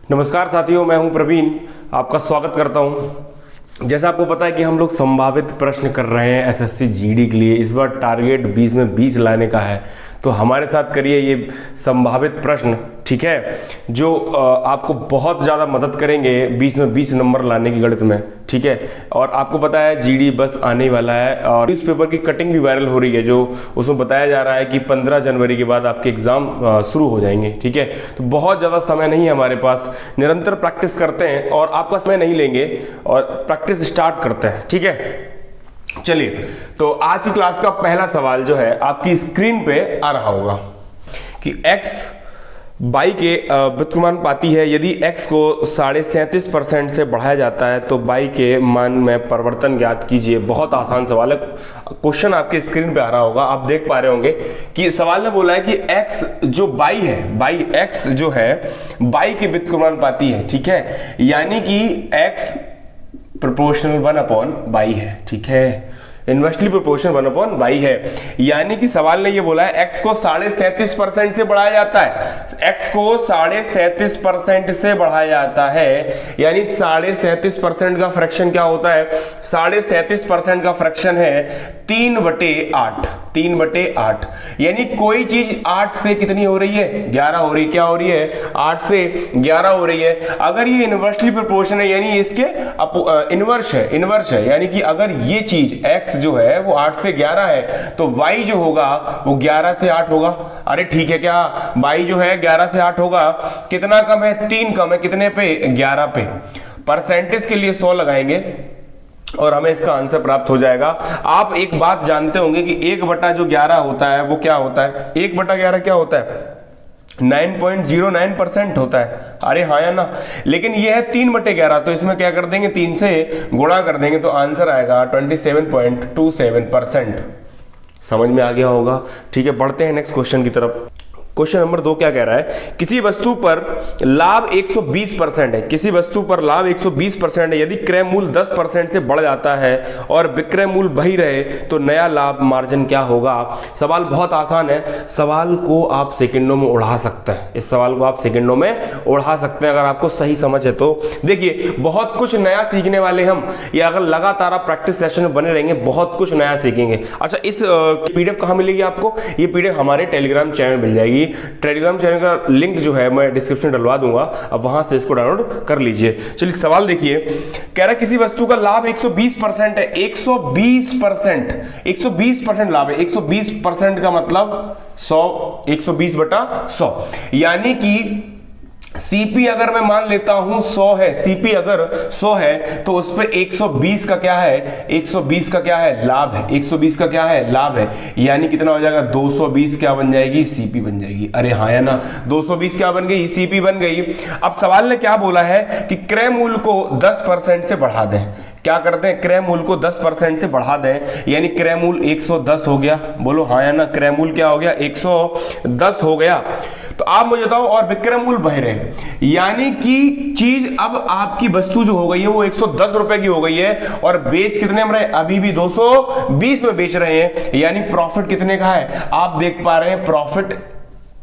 नमस्कार साथियों, मैं हूं प्रवीण, आपका स्वागत करता हूं। जैसा आपको पता है कि हम लोग संभावित प्रश्न कर रहे हैं एसएससी जीडी के लिए। इस बार टारगेट 20 में 20 लाने का है, तो हमारे साथ करिए ये संभावित प्रश्न, ठीक है, जो आपको बहुत ज़्यादा मदद करेंगे 20 में 20 नंबर लाने की गणित में, ठीक है। और आपको पता है जीडी बस आने ही वाला है और न्यूज़पेपर की कटिंग भी वायरल हो रही है, जो उसमें बताया जा रहा है कि 15 जनवरी के बाद आपके एग्ज़ाम शुरू हो जाएंगे, ठीक है। तो बहुत ज़्यादा समय नहीं है हमारे पास, निरंतर प्रैक्टिस करते हैं और आपका समय नहीं लेंगे और प्रैक्टिस स्टार्ट करते हैं, ठीक है। चलिए, तो आज की क्लास का पहला सवाल जो है आपकी स्क्रीन पे आ रहा होगा कि x y के व्युत्क्रमानुपाती है। यदि x को 37.5% से बढ़ाया जाता है तो y के मान में परिवर्तन ज्ञात कीजिए। बहुत आसान सवाल है, क्वेश्चन आपके स्क्रीन पे आ रहा होगा, आप देख पा रहे होंगे कि सवाल ने बोला है कि x जो y है, y x जो है y के व्युत्क्रमानुपाती है, ठीक है, यानी कि x प्रोपोर्शनल 1/y है, ठीक है, इनवर्सली प्रोपोर्शनल 1/y है। यानी कि सवाल ने ये बोला है x को 37.5% से बढ़ाया जाता है, x को 37.5% से बढ़ाया जाता है, यानी 37.5% का फ्रैक्शन क्या होता है? 37.5% का फ्रैक्शन है 3/8, 3/8। यानी कोई चीज 8 से कितनी हो रही है? 11 हो रही है। क्या हो रही है? 8 से 11 हो रही है। अगर ये इनवर्सली प्रोपोर्शन है यानी इसके इनवर्स है, इनवर्स है, यानी कि अगर ये चीज x जो है वो 8 से 11 है तो y जो होगा वो 11 से 8 होगा। अरे ठीक है, क्या y जो है 11 से 8 होगा? कितना कम है? 3 कम है। कितने पे? 11 पे। परसेंटेज के लिए 100 लगाएंगे और हमें इसका आंसर प्राप्त हो जाएगा। आप एक बात जानते होंगे कि 1/11 होता है वो क्या होता है? 1/11 क्या होता है? 9.09% होता है। अरे हाँ या ना? लेकिन ये है 3/11, तो इसमें क्या कर देंगे? 3 से गुणा कर देंगे तो आंसर आएगा 27.27%। समझ में आ गया होगा, ठीक है। बढ़ते हैं नेक्स्ट क्वेश्चन की तरफ। क्वेश्चन नंबर 2 क्या कह रहा है? किसी वस्तु पर लाभ 120% है, किसी वस्तु पर लाभ 120% है। यदि क्रय मूल्य 10% से बढ़ जाता है और विक्रय मूल्य वही रहे तो नया लाभ मार्जिन क्या होगा? सवाल बहुत आसान है, सवाल को आप सेकंडों में उड़ा सकते हैं। इस सवाल को आप सेकंडों में उड़ा सकते हैं अगर आपको सही समझ है तो। देखिए, बहुत कुछ नया सीखने वाले हम, या अगर लगातार आप प्रैक्टिस सेशन में बने रहेंगे बहुत कुछ नया सीखेंगे। अच्छा, इस पीडीएफ कहाँ मिलेगी आपको? ये पीडीएफ हमारे टेलीग्राम चैनल मिल जाएगी। टेलीग्राम चैनल का लिंक जो है मैं डिस्क्रिप्शन डलवा दूंगा, अब वहां से इसको डाउनलोड कर लीजिए। चलिए सवाल देखिए, कह रहा है किसी वस्तु का लाभ 120% है। 120%, 120% लाभ है। 120% का मतलब 100, 120/100, यानी कि सीपी अगर मैं मान लेता हूं 100 है, सीपी अगर 100 है तो उस पे 120 का क्या है? 120 का क्या है? लाभ है। 120 का क्या है? लाभ है। यानी कितना हो जाएगा? 220 क्या बन जाएगी? सीपी बन जाएगी। अरे हाँ या ना? 220 क्या बन गई? सीपी बन गई। अब सवाल ने क्या बोला है कि क्रय मूल्य को 10% से बढ़ा दें। क्या करते हैं? क्रय मूल्य को 10% से बढ़ा दें, यानी क्रय मूल्य 110 हो गया। बोलो हाँ या ना? क्रय मूल्य क्या हो गया? 110 हो गया। तो आप मुझे बताओ, और विक्रय मूल्य बढ़ रहे, यानी कि चीज अब आपकी वस्तु जो हो गई है वो 110 रुपए की हो गई है और बेच कितने में रहे? अभी भी 220 में बेच रहे हैं, यानी प्रॉफिट कितने का है? आप देख पा रहे हैं प्रॉफिट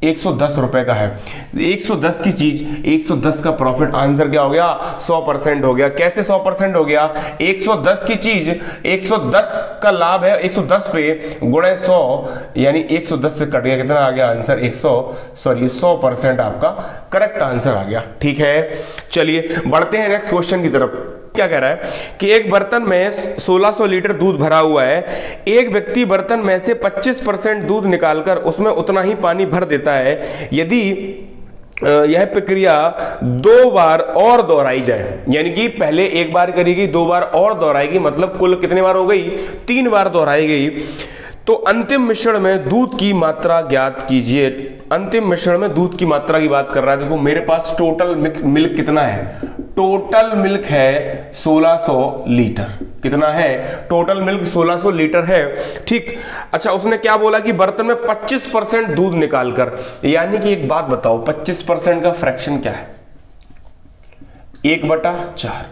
110 रुपए का है। 110 की चीज, 110 का प्रॉफिट, आंसर क्या हो गया? 100% हो गया। कैसे 100% हो गया? 110 की चीज, 110 का लाभ है, 110 पे गुणे 100, यानी 110 से कट गया, कितना आ गया आंसर? 100% आपका करेक्ट आंसर आ गया, ठीक है। चलिए बढ़ते हैं नेक्स्ट क्वेश्चन की तरफ। क्या कह रहा है कि एक बर्तन में 1600 लीटर दूध भरा हुआ है। एक व्यक्ति बर्तन में से 25% दूध निकालकर उसमें उतना ही पानी भर देता है। यदि यह प्रक्रिया 2 बार और दोहराई जाए, यानी कि पहले 1 बार करेगी, 2 बार और दोहराएगी, मतलब कुल कितने बार हो गई? 3 बार दोहराई गई, तो अंतिम मिश्रण में दूध की मात्रा ज्ञात कीजिए। अंतिम मिश्रण में दूध की मात्रा की बात कर रहा है। देखो मेरे पास टोटल मिल्क कितना है? टोटल मिल्क है 1600 लीटर। कितना है? टोटल मिल्क 1600 लीटर है, ठीक। अच्छा, उसने क्या बोला कि बर्तन में 25% दूध निकालकर, यानी कि एक बात बताओ, 25% का फ्रैक्शन क्या है? 1/4।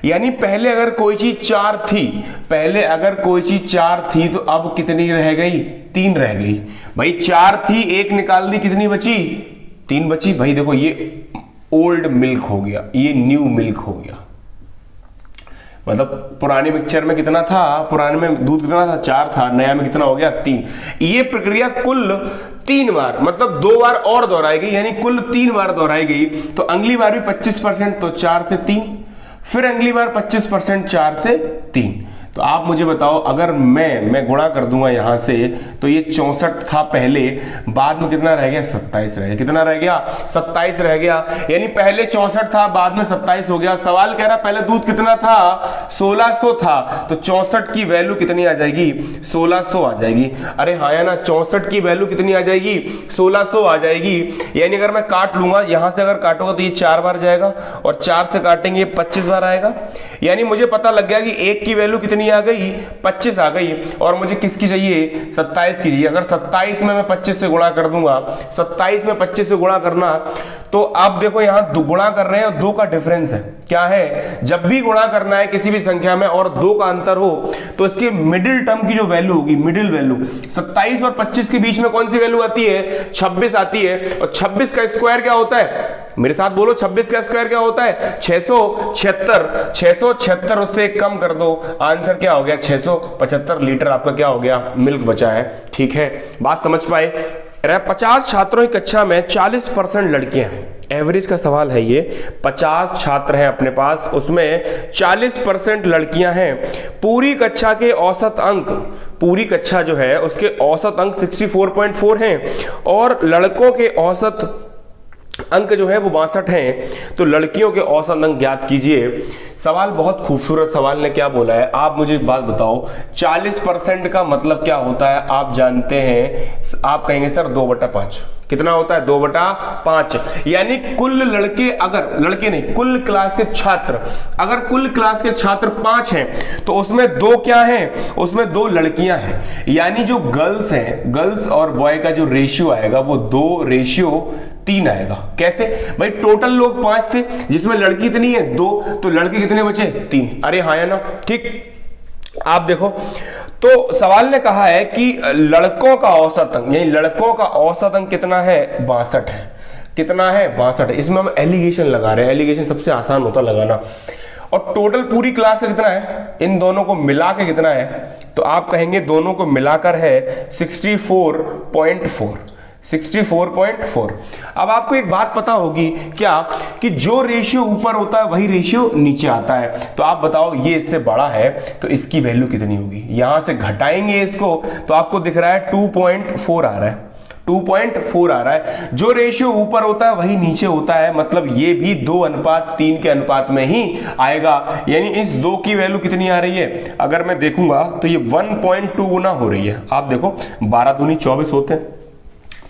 यानी पहले अगर कोई चीज 4 थी, पहले अगर कोई चीज 4 थी तो अब कितनी रह गई? 3 रह गई। भाई 4 थी, 1 निकाल दी, कितनी बची? 3 बची। भाई देखो ये ओल्ड मिल्क हो गया, ये न्यू मिल्क हो गया। मतलब पुरानी मिक्सचर में कितना था, पुराने में दूध कितना था 4 था, नया में कितना हो गया 3। ये प्रक्रिया कुल 3 बार, मतलब 2 बार और दोहराई गई, यानी कुल 3 बार दोहराई गई। तो अगली बार भी 25%, तो 4 से 3, फिर अगली बार 25%, 4 से 3। तो आप मुझे बताओ, अगर मैं गुणा कर दूंगा यहां से, तो ये 64 था पहले, बाद में कितना रह गया 27 रह गया। कितना रह गया 27 रह गया, यानी पहले 64 था, बाद में 27 हो गया। सवाल कह रहा पहले दूध कितना था 1600 था, तो 64 की वैल्यू कितनी आ जाएगी 1600 आ जाएगी। अरे हाँ या ना, 64 की वैल्यू कितनी आ जाएगी 1600 आ जाएगी। यानी अगर मैं काट लूंगा, यहां से अगर काटूंगा तो ये 4 बार जाएगा, और 4 से काटेंगे 25 बार आएगा। यानी मुझे पता लग गया कि 1 की वैल्यू कितनी आ गई 25 आ गई, और मुझे किसकी चाहिए 27 की चाहिए। अगर 27 में मैं 25 से गुणा कर दूंगा, 27 में 25 से गुणा करना, तो आप देखो यहां गुणा कर रहे हैं, 2 का डिफरेंस है। क्या है, जब भी गुणा करना है किसी भी संख्या में और 2 का अंतर हो, तो इसके मिडिल टर्म की जो वैल्यू होगी, मिडिल वैल्यू 27 और 25 के बीच में कौन सी वैल्यू आती है 26 आती है। और 26 का स्क्वायर क्या होता है, मेरे साथ बोलो, 26 का स्क्वायर क्या होता है 676। 676 उससे कम कर दो, आंसर क्या हो गया 675 लीटर आपका क्या हो गया मिल्क बचा है। ठीक है, बात समझ पाए। 50 छात्रों की कक्षा में 40% लड़कियां हैं। एवरेज का सवाल है ये, 50 छात्र हैं अपने पास, उसमें 40% लड़कियां हैं। पूरी कक्षा के औसत अंक, पूरी कक्षा जो है उसके औसत अंक 64.4 हैं, और लड़कों के औसत अंक जो है वो 62 हैं। तो लड़कियों के औसत अंक ज्ञात कीजिए। सवाल बहुत खूबसूरत सवाल ने क्या बोला है, आप मुझे एक बात बताओ, 40% का मतलब क्या होता है आप जानते हैं। आप कहेंगे सर 2/5, कितना होता है 2/5, यानी कुल लड़के, अगर लड़के नहीं कुल क्लास के छात्र, अगर कुल क्लास के छात्र 5 हैं, तो उसमें 2 क्या हैं, उसमें 2 लड़कियां हैं। यानी जो गर्ल्स हैं, गर्ल्स और बॉय का जो रेशियो आएगा वो 2:3 आएगा। कैसे भाई, टोटल लोग 5 थे, जिसमें लड़की इतनी है 2, तो लड़के कितने बचे 3। अरे हाँ या ना, ठीक। आप देखो, तो सवाल ने कहा है कि लड़कों का औसत अंक, यानी लड़कों का औसत अंक कितना है 62 है। कितना है 62 है। इसमें हम एलिगेशन लगा रहे हैं, एलिगेशन सबसे आसान होता लगाना। और टोटल पूरी क्लास का कितना है, इन दोनों को मिला के कितना है, तो आप कहेंगे दोनों को मिलाकर है 64.4। 64.4। अब आपको एक बात पता होगी क्या, कि जो रेशियो ऊपर होता है वही रेशियो नीचे आता है। तो आप बताओ, ये इससे बड़ा है तो इसकी वैल्यू कितनी होगी। यहां से घटाएंगे इसको, तो आपको दिख रहा है 2.4 आ रहा है, 2.4 आ रहा है। जो रेशियो ऊपर होता है वही नीचे होता है, मतलब ये भी 2:3 के अनुपात में ही आएगा। यानी इस 2 की वैल्यू कितनी आ रही है, अगर मैं देखूंगा तो ये 1.2 गुना हो रही है। आप देखो 12 दूनी 24 होते हैं,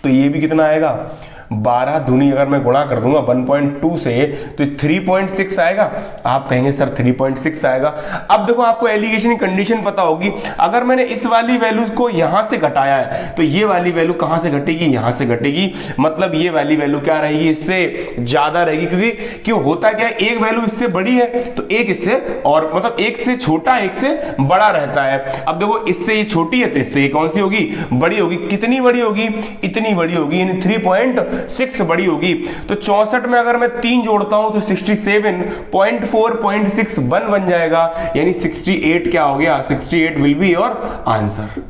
तो ये भी कितना आएगा 12 दूनी, अगर मैं गुणा कर दूंगा 1.2 से, तो 3.6 आएगा। आप कहेंगे सर 3.6 आएगा। अब देखो, आपको एलिगेशन की कंडीशन पता होगी, अगर मैंने इस वाली वैल्यू को यहां से घटाया है, तो ये वाली वैल्यू कहां से घटेगी, यहां से घटेगी। मतलब ये वाली वैल्यू क्या रहेगी, इससे ज्यादा रहेगी, क्योंकि क्यों होता क्या है, एक वैल्यू इससे बड़ी है तो एक इससे, और मतलब एक से छोटा एक से बड़ा रहता है। अब देखो, इससे ये छोटी है तो इससे ये कौन सी होगी, बड़ी होगी। कितनी बड़ी होगी, इतनी बड़ी होगी, यानी 3.6 बड़ी होगी। तो 64 में अगर मैं 3 जोड़ता हूं तो 67.4.6 बन जाएगा, यानी 68 क्या हो गया, 68 विल बी योर आंसर।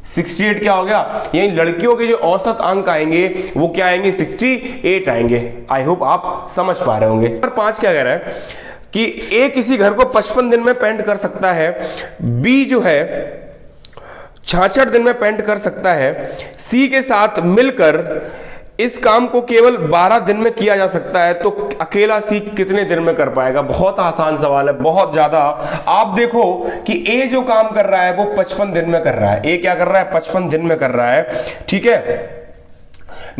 68 क्या हो गया, यानी लड़कियों के जो औसत अंक आएंगे वो क्या आएंगे 68 आएंगे। आई होप आप समझ पा रहे होंगे। नंबर 5 क्या कह रहा है कि ए किसी घर को 55 दिन में पेंट कर सकता है, बी जो है 66 दिन में पेंट कर सकता है, सी के साथ मिलकर इस काम को केवल 12 दिन में किया जा सकता है, तो अकेला सी कितने दिन में कर पाएगा। बहुत आसान सवाल है, बहुत ज्यादा। आप देखो कि ए जो काम कर रहा है वो 55 दिन में कर रहा है। ए क्या कर रहा है 55 दिन में कर रहा है, ठीक है।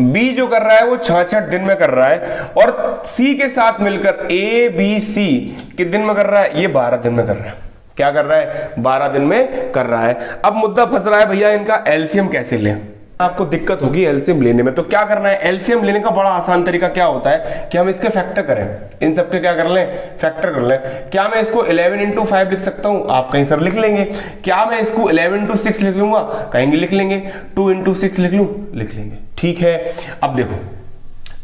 बी जो कर रहा है वो 66 दिन में कर रहा है, और सी के साथ मिलकर ए बी सी कितने दिन में कर रहा है, ये 12 दिन में कर रहा है। क्या कर रहा है 12 दिन में कर रहा है। अब मुद्दा फंस रहा है भैया, इनका एलसीएम कैसे लें। आपको दिक्कत होगी एलसीएम लेने में, तो क्या करना है, एलसीएम लेने का बड़ा आसान तरीका क्या होता है कि हम इसके फैक्टर करें, इन सबके क्या कर लें, फैक्टर कर लें। क्या मैं इसको 11 × 5 लिख सकता हूं, आप कहीं सर लिख लेंगे। क्या मैं इसको 11 × 6 लिख लूंगा, कहेंगे लिख लेंगे। 2 × 6 लिख लूं, लिख लेंगे। ठीक है, अब देखो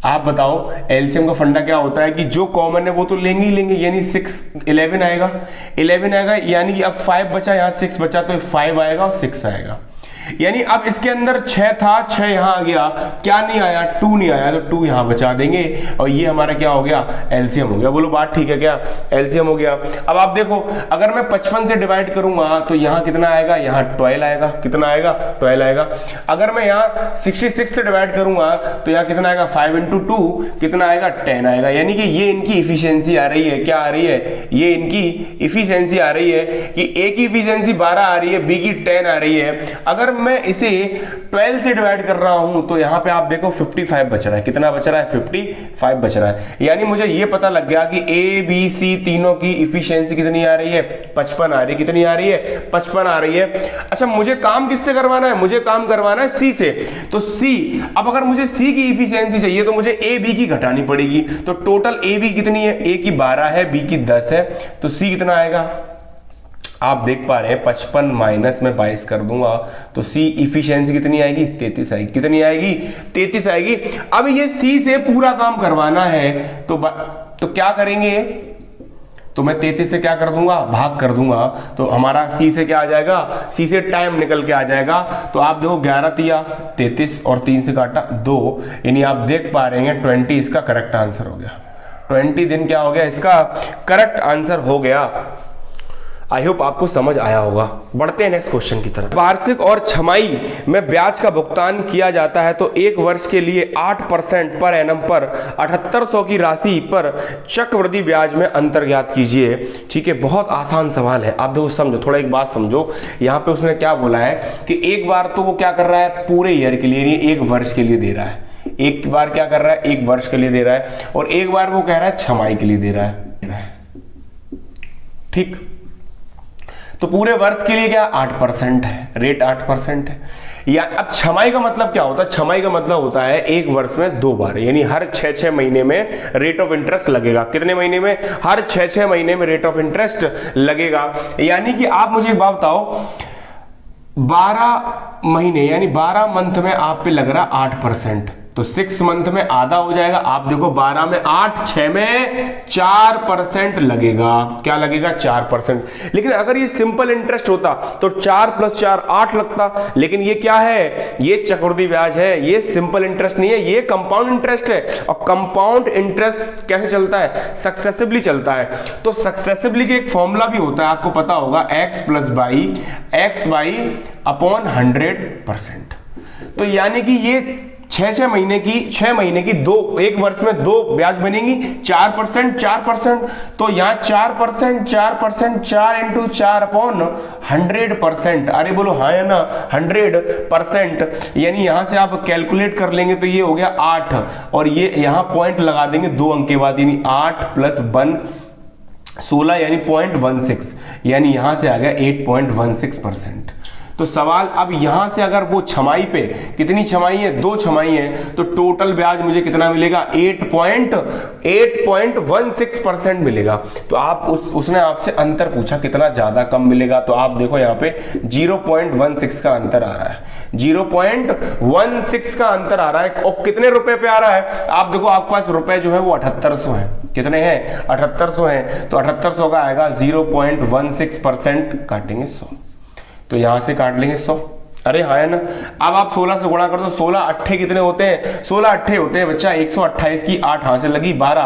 आप बताओ एलसीएम का फंडा क्या होता है कि जो कॉमन है वो तो लेंगे ही लेंगे, यानी 11 आएगा, 11 आएगा, यानी कि अब 5 बचा, यहाँ 6 बचा, तो 5 आएगा और 6 आएगा। यानी अब इसके अंदर 6 था, 6 यहां आ गया, क्या नहीं आया, 2 नहीं आया, तो 2 यहां बचा देंगे और ये हमारा क्या हो गया, एलसीएम हो गया। बोलो बात ठीक है क्या, एलसीएम हो गया। अब आप देखो अगर मैं 55 से डिवाइड करूंगा तो यहां कितना आएगा, यहां 12 आएगा, कितना आएगा, 12 आएगा। अगर मैं यहां 66 से डिवाइड करूंगा तो यहां कितना आएगा, 5 × 2 कितना आएगा, 10 आएगा। यानी कि ये इनकी इफिशियंसी आ रही है, क्या आ रही है, ये इनकी इफिशियंसी आ रही है कि ए की इफिशियंसी 12 आ रही है, बी की 10 आ रही है। अगर मैं इसे 12 से डिवाइड कर रहा हूं तो यहां पे आप देखो 55 बच रहा है, कितना बच रहा है, 55 बच रहा है। यानी मुझे ये पता लग गया कि ए बी सी तीनों की इफिशियंसी कितनी आ रही है, 55 आ रही है, कितनी आ रही है, 55 आ रही है। अच्छा मुझे काम किससे करवाना है, मुझे काम करवाना है सी से, तो सी, अब अगर मुझे सी की इफिशियंसी चाहिए तो मुझे ए बी की घटानी पड़ेगी, तो टोटल ए बी कितनी है, ए की 12 है, बी की 10 है, तो सी कितना आएगा, आप देख पा रहे हैं 55 माइनस में 22 कर दूंगा तो सी इफिशियंसी कितनी आएगी, 33 आएगी, कितनी आएगी, 33 आएगी। अब ये सी से पूरा काम करवाना है तो क्या करेंगे, तो मैं 33 से क्या कर दूंगा, भाग कर दूंगा, तो हमारा सी से क्या आ जाएगा, सी से टाइम निकल के आ जाएगा। तो आप देखो 11 तिया 33 और 3 से काटा 2, यानी आप देख पा रहे हैं 20 इसका करेक्ट आंसर हो गया, 20 दिन क्या हो गया, इसका करेक्ट आंसर हो गया। आई होप आपको समझ आया होगा। बढ़ते हैं नेक्स्ट क्वेश्चन की तरफ। वार्षिक और छमाही में ब्याज का भुगतान किया जाता है तो एक वर्ष के लिए 8% पर एनम पर 7800 की राशि पर चक्रवृद्धि ब्याज में अंतर ज्ञात कीजिए। ठीक है, बहुत आसान सवाल है। आप देखो समझो, थोड़ा एक बात समझो। यहाँ पे उसने क्या बोला है कि एक बार तो वो क्या कर रहा है, पूरे ईयर के लिए, एक वर्ष के लिए दे रहा है। एक बार क्या कर रहा है, एक वर्ष के लिए दे रहा है, और एक बार वो कह रहा है छमाही के लिए दे रहा है। ठीक, तो पूरे वर्ष के लिए क्या 8% है, रेट 8% है। या अब छमाही का मतलब क्या होता है, छमाही का मतलब होता है एक वर्ष में 2 बार, यानी हर 6-6 महीने में रेट ऑफ इंटरेस्ट लगेगा। कितने महीने में, हर 6-6 महीने में रेट ऑफ इंटरेस्ट लगेगा। यानी कि आप मुझे एक बात बताओ, 12 महीने यानी 12 मंथ में आप पे लग रहा 8%, तो 6 मंथ में आधा हो जाएगा। आप देखो 12 में 8, 6 में 4% लगेगा। क्या लगेगा, 4%। लेकिन अगर ये सिंपल इंटरेस्ट होता तो 4 + 4 8 लगता, लेकिन ये क्या है, ये चक्रवृद्धि ब्याज है, ये सिंपल इंटरेस्ट नहीं है, ये कंपाउंड इंटरेस्ट है। और कंपाउंड इंटरेस्ट कैसे चलता है, सक्सेसिवली चलता है। तो सक्सेसिवली के एक फॉर्मूला भी होता है, आपको पता होगा, x + y अपॉन 100%। तो यानी कि ये 6 महीने की एक वर्ष में 2 ब्याज बनेगी, 4%, 4%। तो यहाँ 4%, 4%, 4 × 4 अपॉन 100%। अरे बोलो हाँ है ना, 100%। यानी यहां से आप कैलकुलेट कर लेंगे तो ये हो गया 8, और ये यहां पॉइंट लगा देंगे 2 अंक के बाद, यानी 8 + 1 16, यानी 0.16, यानी यहां से आ गया 8.16%। तो सवाल अब यहां से अगर वो छमाही पे, कितनी छमाही है, 2 छमाही है, तो टोटल ब्याज मुझे कितना मिलेगा, 8.16% मिलेगा। तो आप उसने आपसे अंतर पूछा कितना ज्यादा कम मिलेगा, तो आप देखो यहाँ पे 0.16 का अंतर आ रहा है, 0.16 का अंतर आ रहा है। और कितने रुपए पे आ रहा है, आप देखो आपके पास रुपए जो है वो 7800 है। कितने हैं, 7800 हैं, तो 7800 का आएगा 0.16%, काटेंगे 100, तो यहां से काट लेंगे 100। अरे हाँ है ना। अब आप 16 से गुणा कर दो, 16 अट्ठे कितने होते हैं, 16 अट्ठे होते हैं बच्चा 128 की 8 हाथ से लगी 12,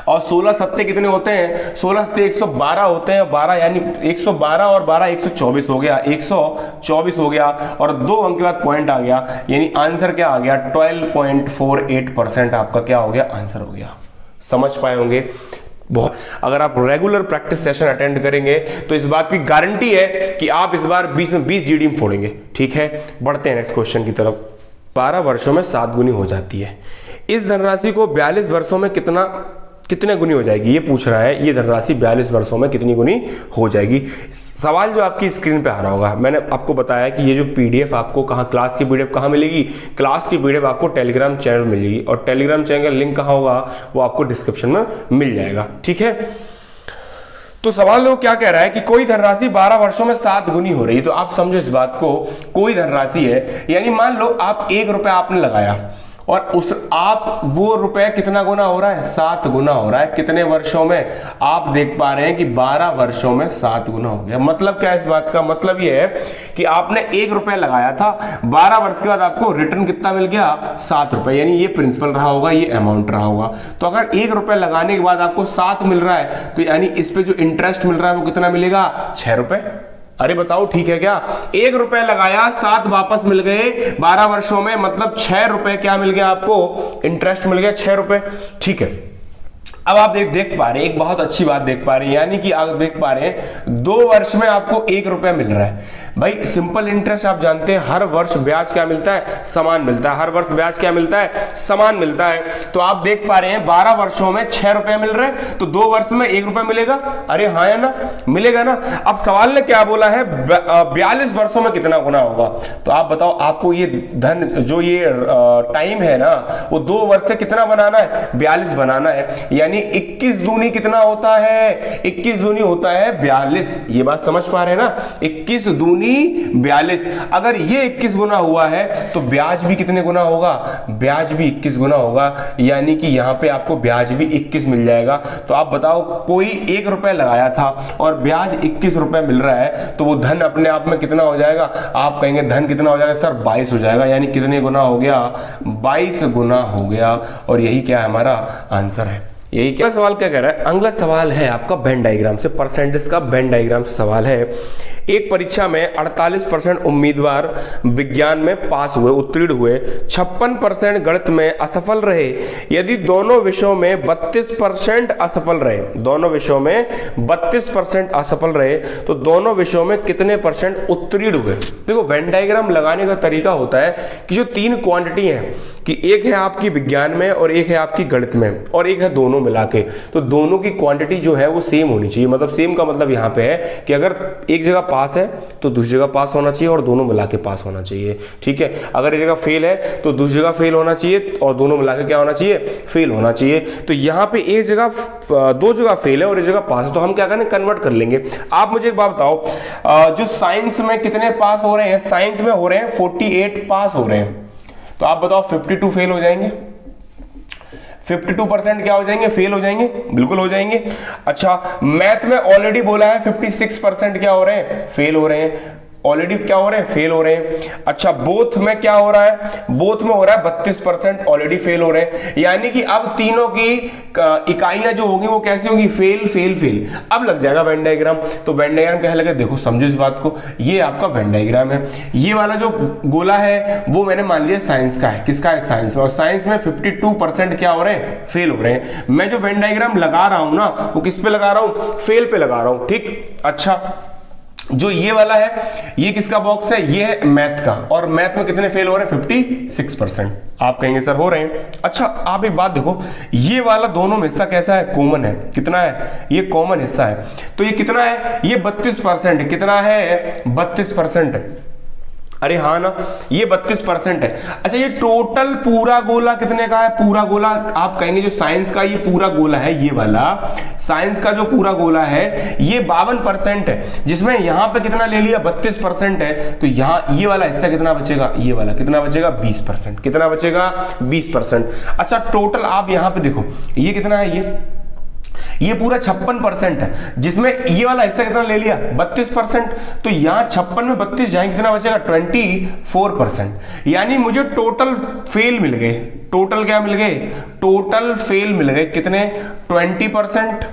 और 16 सत्ते कितने होते हैं, 16 सत्ते 112 होते हैं, 12 यानी 112 और 12 124 हो गया, 124 हो गया, और 2 अंक के बाद पॉइंट आ गया, यानी आंसर क्या आ गया, 12.48% आपका क्या हो गया, आंसर हो गया। समझ पाए होंगे। बहुत, अगर आप रेगुलर प्रैक्टिस सेशन अटेंड करेंगे तो इस बात की गारंटी है कि आप इस बार 20 में 20 जीडीएम फोड़ेंगे। ठीक है, बढ़ते हैं नेक्स्ट क्वेश्चन की तरफ। 12 वर्षों में 7 गुनी हो जाती है, इस धनराशि को 42 वर्षों में कितने गुनी हो जाएगी, ये पूछ रहा है। ये धनराशि 42 वर्षों में कितनी गुनी हो जाएगी। सवाल जो आपकी स्क्रीन पे आ रहा होगा, मैंने आपको बताया कि ये जो पीडीएफ आपको कहाँ, क्लास की पीडीएफ कहाँ मिलेगी, क्लास की पीडीएफ आपको टेलीग्राम चैनल मिलेगी, और टेलीग्राम चैनल का लिंक कहाँ होगा, वो आपको डिस्क्रिप्शन में मिल जाएगा। ठीक है, तो सवाल वो क्या कह रहा है कि कोई धनराशि 12 वर्षों में 7 गुनी हो रही है। तो आप समझो इस बात को, कोई धनराशि है, यानी मान लो आप 1 रुपया आपने लगाया और उस आप वो रुपए कितना गुना हो रहा है, 7 गुना हो रहा है। कितने वर्षों में, आप देख पा रहे हैं कि 12 वर्षों में 7 गुना हो गया। मतलब क्या है इस बात का, मतलब ये है कि आपने 1 रुपए लगाया था, 12 वर्ष के बाद आपको रिटर्न कितना मिल गया, 7 रुपए, यानी ये प्रिंसिपल रहा होगा, ये अमाउंट रहा होगा। तो अगर 1 रुपए लगाने के बाद आपको 7 मिल रहा है तो यानी इस पे जो इंटरेस्ट मिल रहा है वो कितना मिलेगा, 6 रुपए। अरे बताओ ठीक है क्या, 1 रुपए लगाया, 7 वापस मिल गए 12 वर्षों में, मतलब 6 रुपए क्या मिल गया आपको, इंटरेस्ट मिल गया 6 रुपए। ठीक है, अब आप देख पा रहे हैं, एक बहुत अच्छी बात देख पा रहे हैं, यानी कि आप देख पा रहे हैं 2 वर्ष में आपको 1 रुपया मिल रहा है। भाई सिंपल इंटरेस्ट आप जानते हैं, हर वर्ष ब्याज क्या मिलता है, समान मिलता है। हर वर्ष ब्याज क्या मिलता है, समान मिलता है। तो आप देख पा रहे हैं 12 वर्षों में 6 रुपए मिल रहे हैं, तो 2 वर्ष में 1 रुपया मिलेगा। अरे हाँ या ना, मिलेगा ना। अब सवाल ने क्या बोला है, 42 वर्षों में कितना गुना होगा। तो आप बताओ, आपको ये धन जो ये टाइम है ना, वो 2 वर्ष से कितना बनाना है, 42 बनाना है। यानी 21 दूनी कितना होता है, 21 दूनी होता है 42। ये बात समझ पा रहे हैं ना, 21 दूनी 42। अगर ये 21 गुना हुआ है तो ब्याज भी कितने गुना होगा, ब्याज भी 21 गुना होगा। यानी कि यहां पे आपको ब्याज भी 21 मिल जाएगा। तो आप बताओ, कोई 1 रुपए लगाया था और ब्याज 21 रुपए मिल रहा है, तो वो धन अपने आप में कितना हो जाएगा, आप कहेंगे धन कितना हो जाएगा सर, 22 हो जाएगा। यानी कितने गुना हो गया, 22 गुना हो गया। और यही क्या है, हमारा आंसर है। यही क्या सवाल क्या कह रहा है, अगला सवाल है आपका वेन डायग्राम से, परसेंटेज का वेन डायग्राम से सवाल है। एक परीक्षा में 48% उम्मीदवार विज्ञान में पास हुए, उत्तीर्ण हुए, 56% गणित में असफल रहे। यदि दोनों विषयों में 32% असफल रहे, दोनों विषयों में 32% असफल रहे, तो दोनों विषयों में कितने परसेंट उत्तीर्ण हुए। देखो वेन डायग्राम लगाने का तरीका होता है कि जो 3 क्वांटिटी है, कि एक है आपकी विज्ञान में और एक है आपकी गणित में और एक है दोनों मिला के, तो दोनों की क्वांटिटी जो है वो सेम होनी चाहिए। मतलब सेम का मतलब यहाँ पे है कि अगर एक जगह पास है तो दूसरी जगह पास होना चाहिए और दोनों मिला के पास होना चाहिए। ठीक है, अगर एक जगह फेल है तो दूसरी जगह फेल होना चाहिए और दोनों मिला के क्या होना चाहिए, फेल होना चाहिए। तो यहाँ पे एक जगह 2 जगह फेल है और एक जगह पास है, तो हम क्या करें, कन्वर्ट कर लेंगे। आप मुझे एक बात बताओ, जो साइंस में कितने पास हो रहे हैं, साइंस में हो रहे हैं 48 पास हो रहे हैं, तो आप बताओ 52 फेल हो जाएंगे, 52% क्या हो जाएंगे, फेल हो जाएंगे, बिल्कुल हो जाएंगे। अच्छा, मैथ में ऑलरेडी बोला है 56% क्या हो रहे हैं, फेल हो रहे हैं, ऑलरेडी क्या हो रहे हैं, फेल हो रहे हैं। अच्छा, बोथ में क्या हो रहा है, बोथ में हो रहा है 32% ऑलरेडी फेल हो रहे हैं। यानी कि अब तीनों की इकाइयां जो होंगी वो कैसी होंगी, फेल फेल फेल। अब लग जाएगा वेन डायग्राम। तो वेन डायग्राम क्या लगे, देखो समझो इस बात को, ये आपका वेन डायग्राम है। ये वाला जो गोला है वो मैंने मान लिया साइंस का है, किसका है, साइंस में। और साइंस में 52% क्या हो रहे हैं, फेल हो रहे हैं। मैं जो वेन डायग्राम लगा रहा हूं ना, वो किस पे लगा रहा हूं, फेल पे लगा रहा हूं। ठीक, अच्छा, जो ये वाला है ये किसका बॉक्स है, ये है मैथ का, और मैथ में कितने फेल हो रहे हैं, 56%। आप कहेंगे सर हो रहे हैं। अच्छा, आप एक बात देखो, ये वाला दोनों में हिस्सा कैसा है, कॉमन है। कितना है, ये कॉमन हिस्सा है। तो ये कितना है, ये 32%। कितना है, 32% है। अरे हाँ ना, ये 32% है। अच्छा, ये टोटल पूरा गोला कितने का है, पूरा गोला आप कहेंगे जो साइंस का ये पूरा गोला है, ये वाला साइंस का जो पूरा गोला है ये 52% है, जिसमें यहां पे कितना ले लिया, 32% है। तो यहां ये वाला हिस्सा कितना बचेगा, ये वाला कितना बचेगा, 20%। कितना बचेगा, 20%। अच्छा, टोटल आप यहां पे देखो, ये कितना है, ये पूरा 56% है, जिसमें ये वाला हिस्सा कितना ले लिया, 32%। तो यहां 56 में 32 जाएंगे, कितना बचेगा, 24%। यानी मुझे टोटल फेल मिल गए, टोटल क्या मिल गए, टोटल फेल मिल गए कितने, 20%,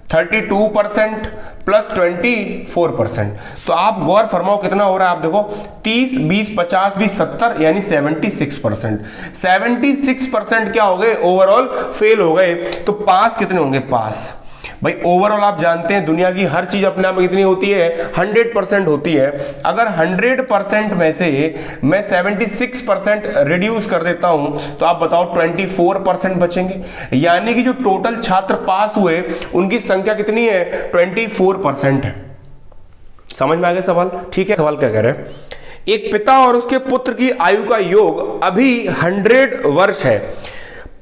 32% प्लस 24%। तो आप गौर फरमाओ कितना हो रहा है, आप देखो 30, 20, 50, 20, 70 यानी 76%। 76% क्या हो गए, ओवरऑल फेल हो गए। तो पास कितने होंगे, पास भाई ओवरऑल आप जानते हैं दुनिया की हर चीज अपने आप में कितनी होती है, 100% होती है। अगर 100% में से मैं 76% रिड्यूस कर देता हूं तो आप बताओ 24% बचेंगे। यानी कि जो टोटल छात्र पास हुए उनकी संख्या कितनी है, 24% है। समझ में आ गया सवाल, ठीक है। सवाल क्या कह रहे हैं, एक पिता और उसके पुत्र की आयु का योग अभी 100 वर्ष है।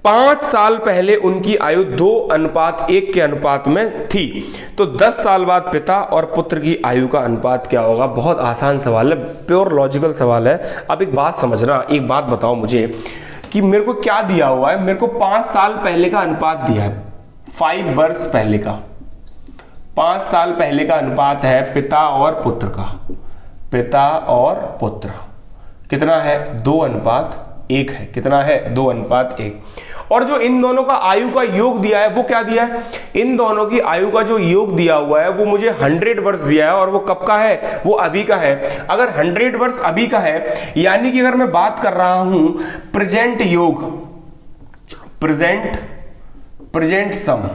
5 साल पहले उनकी आयु 2:1 के अनुपात में थी, तो 10 साल बाद पिता और पुत्र की आयु का अनुपात क्या होगा। बहुत आसान सवाल है, प्योर लॉजिकल सवाल है। अब एक बात समझना, एक बात बताओ मुझे कि मेरे को क्या दिया हुआ है, मेरे को 5 साल पहले का अनुपात दिया है, 5 वर्ष पहले का, 5 साल पहले का अनुपात है पिता और पुत्र का, पिता और पुत्र कितना है 2:1 है, कितना है 2:1। और जो इन दोनों का आयु का योग दिया है वो क्या दिया है, इन दोनों की आयु का जो योग दिया हुआ है वो मुझे 100 वर्ष दिया है, और वो कब का है, वो अभी का है। अगर 100 वर्ष अभी का है, यानी कि अगर मैं बात कर रहा हूं प्रेजेंट योग, प्रेजेंट सम,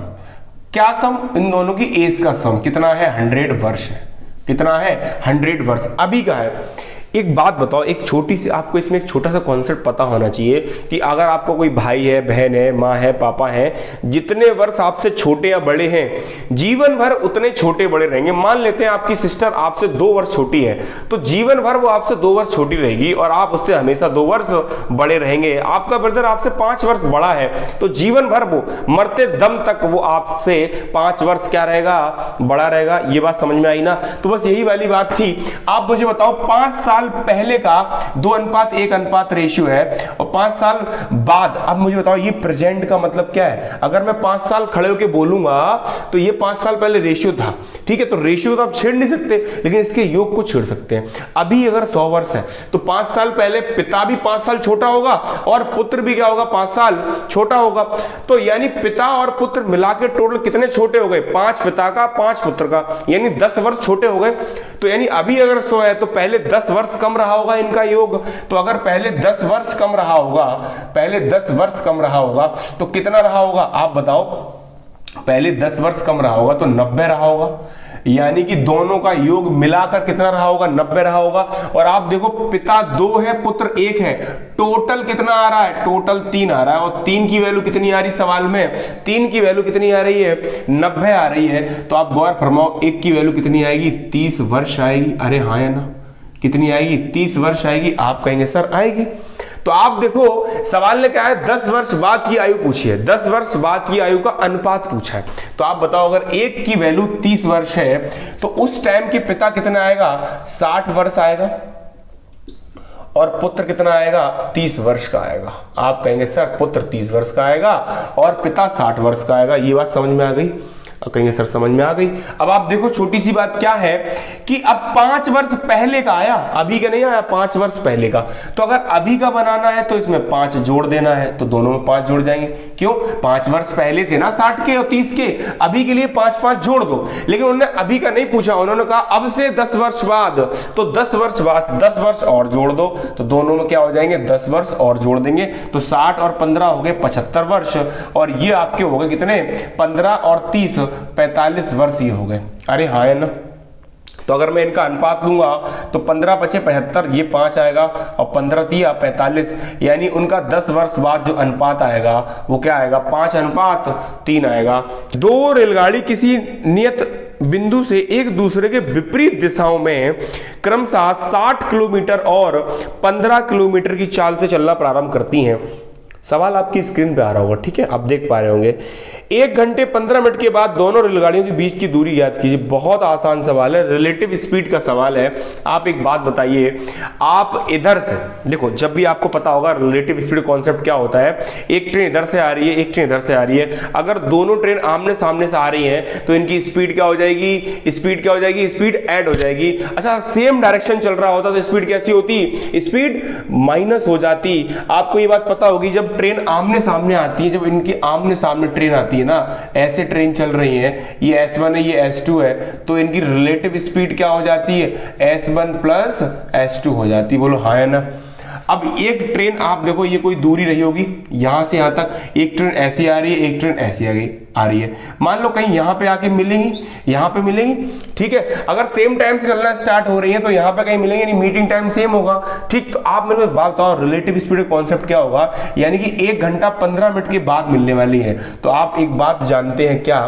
क्या सम, इन दोनों की एज का सम कितना है 100 वर्ष है, कितना है 100 वर्ष अभी का है। एक बात बताओ, एक छोटी सी, आपको इसमें एक छोटा सा कॉन्सेप्ट पता होना चाहिए कि अगर आपको कोई भाई है, बहन है, माँ है, पापा है, जितने वर्ष आपसे छोटे या बड़े हैं जीवन भर उतने छोटे बड़े रहेंगे। मान लेते हैं आपकी सिस्टर आपसे 2 वर्ष छोटी है, तो जीवन भर वो आपसे 2 वर्ष छोटी रहेगी और आप उससे हमेशा 2 वर्ष बड़े रहेंगे। आपका ब्रदर आपसे 5 वर्ष बड़ा है, तो जीवन भर वो मरते दम तक वो आपसे 5 वर्ष क्या रहेगा, बड़ा रहेगा। ये बात समझ में आई ना? तो बस यही वाली बात थी। आप मुझे बताओ 5 साल पहले का 2:1 रेशियो है, और 5 साल बाद, अब मुझे बताओ ये प्रेजेंट का मतलब क्या है। अगर मैं 5 साल खड़े होकर बोलूंगा तो ये 5 साल पहले रेशियो था, ठीक है, तो रेशियो तो आप छेड़ नहीं सकते, लेकिन इसके योग को छेड़ सकते हैं। अभी अगर 100 वर्ष है तो 5 साल पहले पिता भी 5 साल छोटा होगा और पुत्र भी क्या होगा, 5 साल छोटा होगा। तो यानी पिता और पुत्र मिला के टोटल कितने छोटे हो गए, 5 पिता का 5 पुत्र का, यानी 10 वर्ष छोटे हो गए। तो यानी अभी अगर 100 है तो पहले 10 वर्ष कम रहा होगा इनका योग। तो अगर पहले 10 वर्ष कम रहा होगा, पहले 10 वर्ष कम रहा होगा तो कितना रहा होगा, आप बताओ। पहले 10 वर्ष कम रहा होगा तो 90 रहा होगा, यानी कि दोनों का योग मिलाकर कितना रहा होगा, 90 रहा होगा। और आप देखो पिता 2 है, पुत्र 1 है, टोटल कितना आ रहा है, टोटल 3 आ रहा है। और 3 की वैल्यू कितनी आ रही सवाल में, 3 की वैल्यू कितनी आ रही है, 90 आ रही है। तो आप गौर फरमाओ 1 की वैल्यू कितनी आएगी, 30 वर्ष आएगी। अरे हाँ है ना, कितनी आएगी, 30 वर्ष आएगी। आप कहेंगे सर आएगी, तो आप देखो सवाल ने क्या है, 10 वर्ष बाद की आयु पूछी है, 10 वर्ष बाद की आयु का अनुपात पूछा है। तो आप बताओ अगर 1 की वैल्यू 30 वर्ष है तो उस टाइम के पिता कितना आएगा, 60 वर्ष आएगा, और पुत्र कितना आएगा, 30 वर्ष का आएगा। आप कहेंगे सर पुत्र 30 वर्ष का आएगा और पिता 60 वर्ष का आएगा। ये बात समझ में आ गई? कहेंगे सर समझ में आ गई। अब आप देखो छोटी सी बात क्या है कि अब 5 वर्ष पहले का आया, अभी का नहीं आया, 5 वर्ष पहले का। तो अगर अभी का बनाना है तो इसमें 5 जोड़ देना है, तो दोनों में 5 जोड़ जाएंगे। क्यों, 5 वर्ष पहले थे ना 60 के और 30 के, अभी के लिए 5-5 जोड़ दो। लेकिन उन्होंने अभी का नहीं पूछा, उन्होंने कहा अब से 10 वर्ष बाद, तो 10 वर्ष बाद 10 वर्ष और जोड़ दो, तो दोनों में क्या हो जाएंगे, 10 वर्ष और जोड़ देंगे। तो 60 और 15 हो गए 75 वर्ष, और ये आपके हो गए कितने, 15 और 30 45 वर्ष ये हो गए। अरे हाँ है ना? तो अगर मैं इनका अनुपात लूंगा तो 15 × 5 = 75, ये 5 आएगा, और 15 × 3 = 45, यानी उनका 10 वर्ष बाद जो अनुपात आएगा वो क्या आएगा, 5:3 आएगा। 2 रेलगाड़ी किसी नियत बिंदु से एक दूसरे के विपरीत दिशाओं में क्रमशः 60 किलोमीटर और 15 किलोमीटर की चाल से चलना प्रारंभ करती हैं। सवाल आपकी स्क्रीन पे आ रहा होगा, ठीक है, आप देख पा रहे होंगे। 1 घंटे 15 मिनट के बाद दोनों रेलगाड़ियों के बीच की दूरी ज्ञात कीजिए। बहुत आसान सवाल है, रिलेटिव स्पीड का सवाल है। आप एक बात बताइए, आप इधर से देखो, जब भी आपको पता होगा रिलेटिव स्पीड कॉन्सेप्ट क्या होता है, एक ट्रेन इधर से आ रही है, एक ट्रेन इधर से आ रही है। अगर दोनों ट्रेन आमने सामने से आ रही हैं तो इनकी स्पीड क्या हो जाएगी, स्पीड क्या हो जाएगी, स्पीड ऐड हो जाएगी। अच्छा, सेम डायरेक्शन चल रहा होता तो स्पीड कैसी होती, स्पीड माइनस हो जाती। आपको ये बात पता होगी, जब ट्रेन आमने सामने आती है, जब इनकी आमने सामने ट्रेन आती है ना, ऐसे ट्रेन चल रही है, ये S1 है, ये S2 है, तो इनकी रिलेटिव स्पीड क्या हो जाती है, S1 + S2 हो जाती है। बोलो हाँ है ना? अब एक ट्रेन आप देखो, ये कोई दूरी रही होगी यहां से यहां तक, एक ट्रेन ऐसी आ रही है, एक ट्रेन ऐसी आ रही है। मान लो कहीं यहां पे आके मिलेंगी, यहां पे मिलेंगी, ठीक है। अगर सेम टाइम से चलना स्टार्ट हो रही है तो यहां पे कहीं मिलेंगे नहीं, मीटिंग टाइम सेम होगा, ठीक। तो आप मेरे को बात बताओ, रिलेटिव स्पीड कॉन्सेप्ट क्या होगा, यानी कि 1 घंटा 15 मिनट के बाद मिलने वाली है। तो आप एक बात जानते हैं क्या,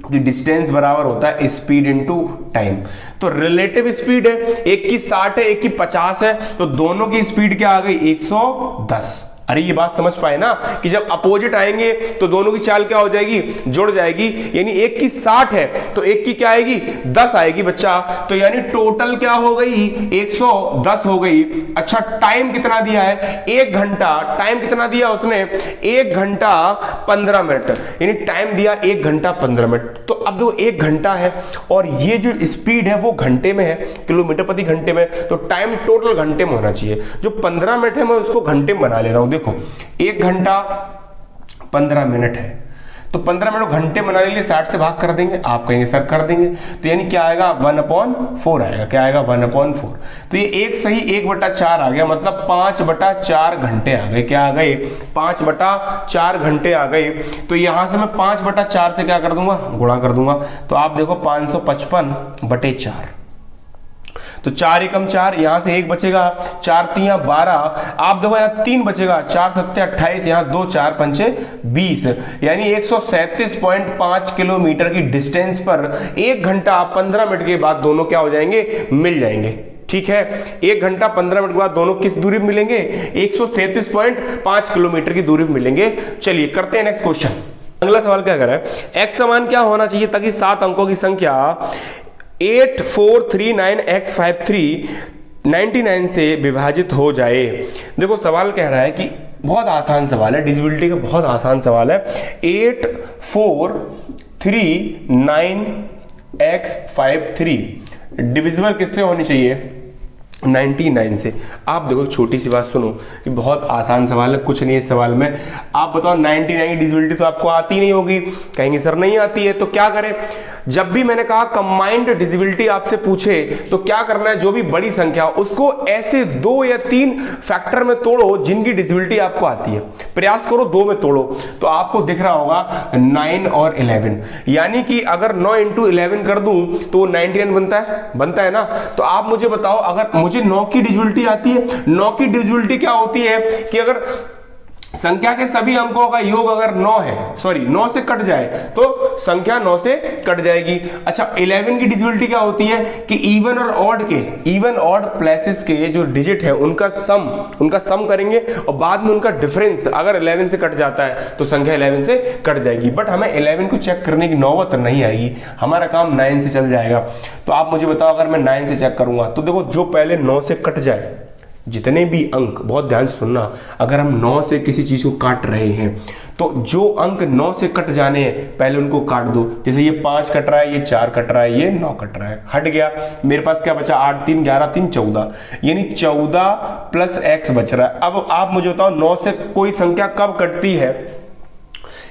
कि डिस्टेंस बराबर होता है स्पीड इनटू टाइम। तो रिलेटिव स्पीड है, एक की 60 है, एक की 50 है, तो दोनों की स्पीड क्या आ गई, 110। अरे ये बात समझ पाए ना कि जब अपोजिट आएंगे तो दोनों की चाल क्या हो जाएगी, जुड़ जाएगी। यानी एक की 60 है तो एक की क्या आएगी, 10 आएगी बच्चा। तो यानी टोटल क्या हो गई, 110 हो गई। अच्छा टाइम कितना दिया है, 1 घंटा। टाइम कितना दिया उसने, 1 घंटा 15 मिनट, यानी टाइम दिया 1 घंटा 15 मिनट। तो अब देखो 1 घंटा है और ये जो स्पीड है वो घंटे में है, किलोमीटर प्रति घंटे में, तो टाइम टोटल घंटे में होना चाहिए। जो 15 मिनट है मैं उसको घंटे में बना ले रहा हूं। देखो 1 घंटा 15 मिनट है तो 15 मिनट घंटे बनाने के लिए 60 से भाग कर देंगे, आप कहेंगे सर कर देंगे, तो यानी क्या आएगा 1/4 आएगा। क्या आएगा 1/4। तो ये एक सही 1/4 आ गया, मतलब 5/4 घंटे आ गए। क्या आ गए, 5/4 घंटे आ गए। तो यहां से मैं 5/4 से क्या कर दूंगा, गुणा कर दूंगा। तो आप देखो 555/4, तो 4 एकम 4, यहां से 1 बचेगा, 4 3 12, आप देखो यहाँ 3 बचेगा, 4 7 28, यहाँ 2 4 5 20, यानी 137.5 किलोमीटर की डिस्टेंस पर 1 घंटा 15 मिनट के बाद दोनों क्या हो जाएंगे, मिल जाएंगे। ठीक है, 1 घंटा 15 मिनट के बाद दोनों किस दूरी पर मिलेंगे, 137.5 किलोमीटर की दूरी पर मिलेंगे। चलिए करते हैं नेक्स्ट क्वेश्चन। अगला सवाल क्या कर रहा है, x समान क्या होना चाहिए ताकि 7 अंकों की संख्या 8439x53 से विभाजित हो जाए। देखो सवाल कह रहा है कि बहुत आसान सवाल है, डिविजिबिलिटी का बहुत आसान सवाल है। 8439x53 डिविजिबल किससे होनी चाहिए, 99 से। आप देखो छोटी सी बात सुनो, कि बहुत आसान सवाल है, कुछ नहीं है इस सवाल में। आप बताओ 99 की डिविजिबिलिटी तो आपको आती नहीं होगी, कहेंगे सर नहीं आती है, तो क्या करें। जब भी मैंने कहा कंबाइंड डिविजिबिलिटी आपसे पूछे तो क्या करना है, जो भी बड़ी संख्या उसको ऐसे 2 या 3 फैक्टर में तोड़ो जिनकी डिविजिबिलिटी आपको आती है। प्रयास करो 2 में तोड़ो, तो आपको दिख रहा होगा 9 और 11, यानी कि अगर 9 × 11 कर दूं तो 99 बनता है ना। तो आप मुझे बताओ, अगर मुझे 9 की डिविजिबिलिटी आती है, 9 की डिविजिबिलिटी क्या होती है कि अगर संख्या के सभी अंकों का योग अगर 9 है, सॉरी 9 से कट जाए तो संख्या 9 से कट जाएगी। अच्छा 11 की डिविजिबिलिटी क्या होती है कि इवन और ऑड प्लेसेस के जो डिजिट है उनका सम करेंगे और बाद में उनका डिफरेंस अगर 11 से कट जाता है तो संख्या 11 से कट जाएगी। बट हमें 11 को चेक करने की नौबत नहीं आएगी, हमारा काम 9 से चल जाएगा। तो आप मुझे बताओ अगर मैं 9 से चेक करूंगा तो देखो जो पहले 9 से कट जाए, जितने भी अंक, बहुत ध्यान से सुनना, अगर हम 9 से किसी चीज को काट रहे हैं तो जो अंक 9 से कट जाने हैं पहले उनको काट दो। जैसे ये 5 कट रहा है, ये 4 कट रहा है, ये 9 कट रहा है, हट गया। मेरे पास क्या बचा, 8 3 11 3 14, यानी 14 प्लस x बच रहा है। अब आप मुझे बताओ 9 से कोई संख्या कब कटती है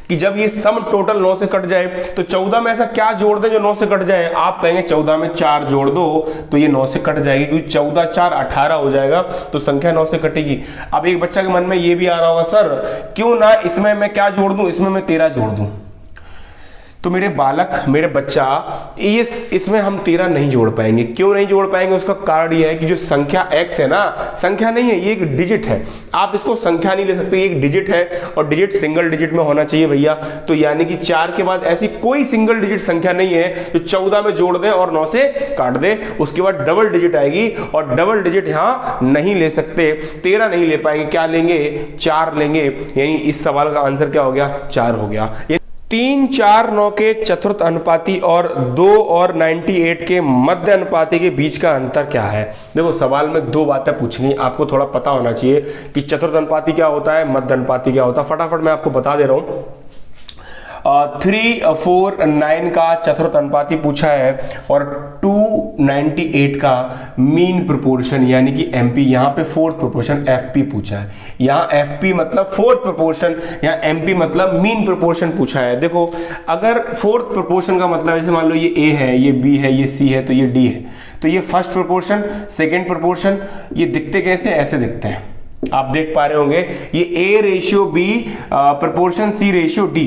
कि जब ये सम टोटल 9 से कट जाए। तो 14 में ऐसा क्या जोड़ दे जो 9 से कट जाए, आप कहेंगे 14 में 4 जोड़ दो तो ये 9 से कट जाएगी, क्योंकि 14 4 18 हो जाएगा तो संख्या 9 से कटेगी। अब एक बच्चा के मन में ये भी आ रहा होगा, सर क्यों ना इसमें मैं क्या जोड़ दूं, इसमें मैं 13 जोड़ दूं। तो मेरे बालक, मेरे बच्चा, इसमें हम 13 नहीं जोड़ पाएंगे। क्यों नहीं जोड़ पाएंगे, उसका कारण यह है कि जो संख्या x है ना, संख्या नहीं है, ये एक डिजिट है। आप इसको संख्या नहीं ले सकते, ये एक डिजिट है और डिजिट सिंगल डिजिट में होना चाहिए भैया। तो यानी कि 4 के बाद ऐसी कोई सिंगल डिजिट संख्या नहीं है जो 14 में जोड़ दे और 9 से काट दे। उसके बाद डबल डिजिट आएगी और डबल डिजिट यहाँ नहीं ले सकते, 13 नहीं ले पाएंगे। क्या लेंगे, 4 लेंगे। यानी इस सवाल का आंसर क्या हो गया, 4 हो गया। 3 4 9 के चतुर्थ अनुपाती और 2 और 98 के मध्य अनुपाती के बीच का अंतर क्या है। देखो सवाल में 2 बातें पूछनी, आपको थोड़ा पता होना चाहिए कि चतुर्थ अनुपाती क्या होता है, मध्य अनुपाती क्या होता है। फटाफट मैं आपको बता दे रहा हूं। 3 4 9 का चतुर्थ अनुपाती पूछा है और 298 का मीन प्रोपोर्शन यानी कि एमपी, यहाँ पे फोर्थ प्रोपोर्शन एफपी पूछा है। यहाँ एफपी मतलब फोर्थ प्रोपोर्शन, यहाँ एमपी मतलब मीन प्रोपोर्शन पूछा है। देखो अगर फोर्थ प्रोपोर्शन का मतलब जैसे मान लो ये ए है, ये बी है, ये सी है, तो ये डी है, तो ये फर्स्ट प्रोपोर्शन, सेकेंड प्रोपोर्शन, ये दिखते कैसे, ऐसे दिखते हैं। आप देख पा रहे होंगे ये A/B प्रोपोर्शन C/D,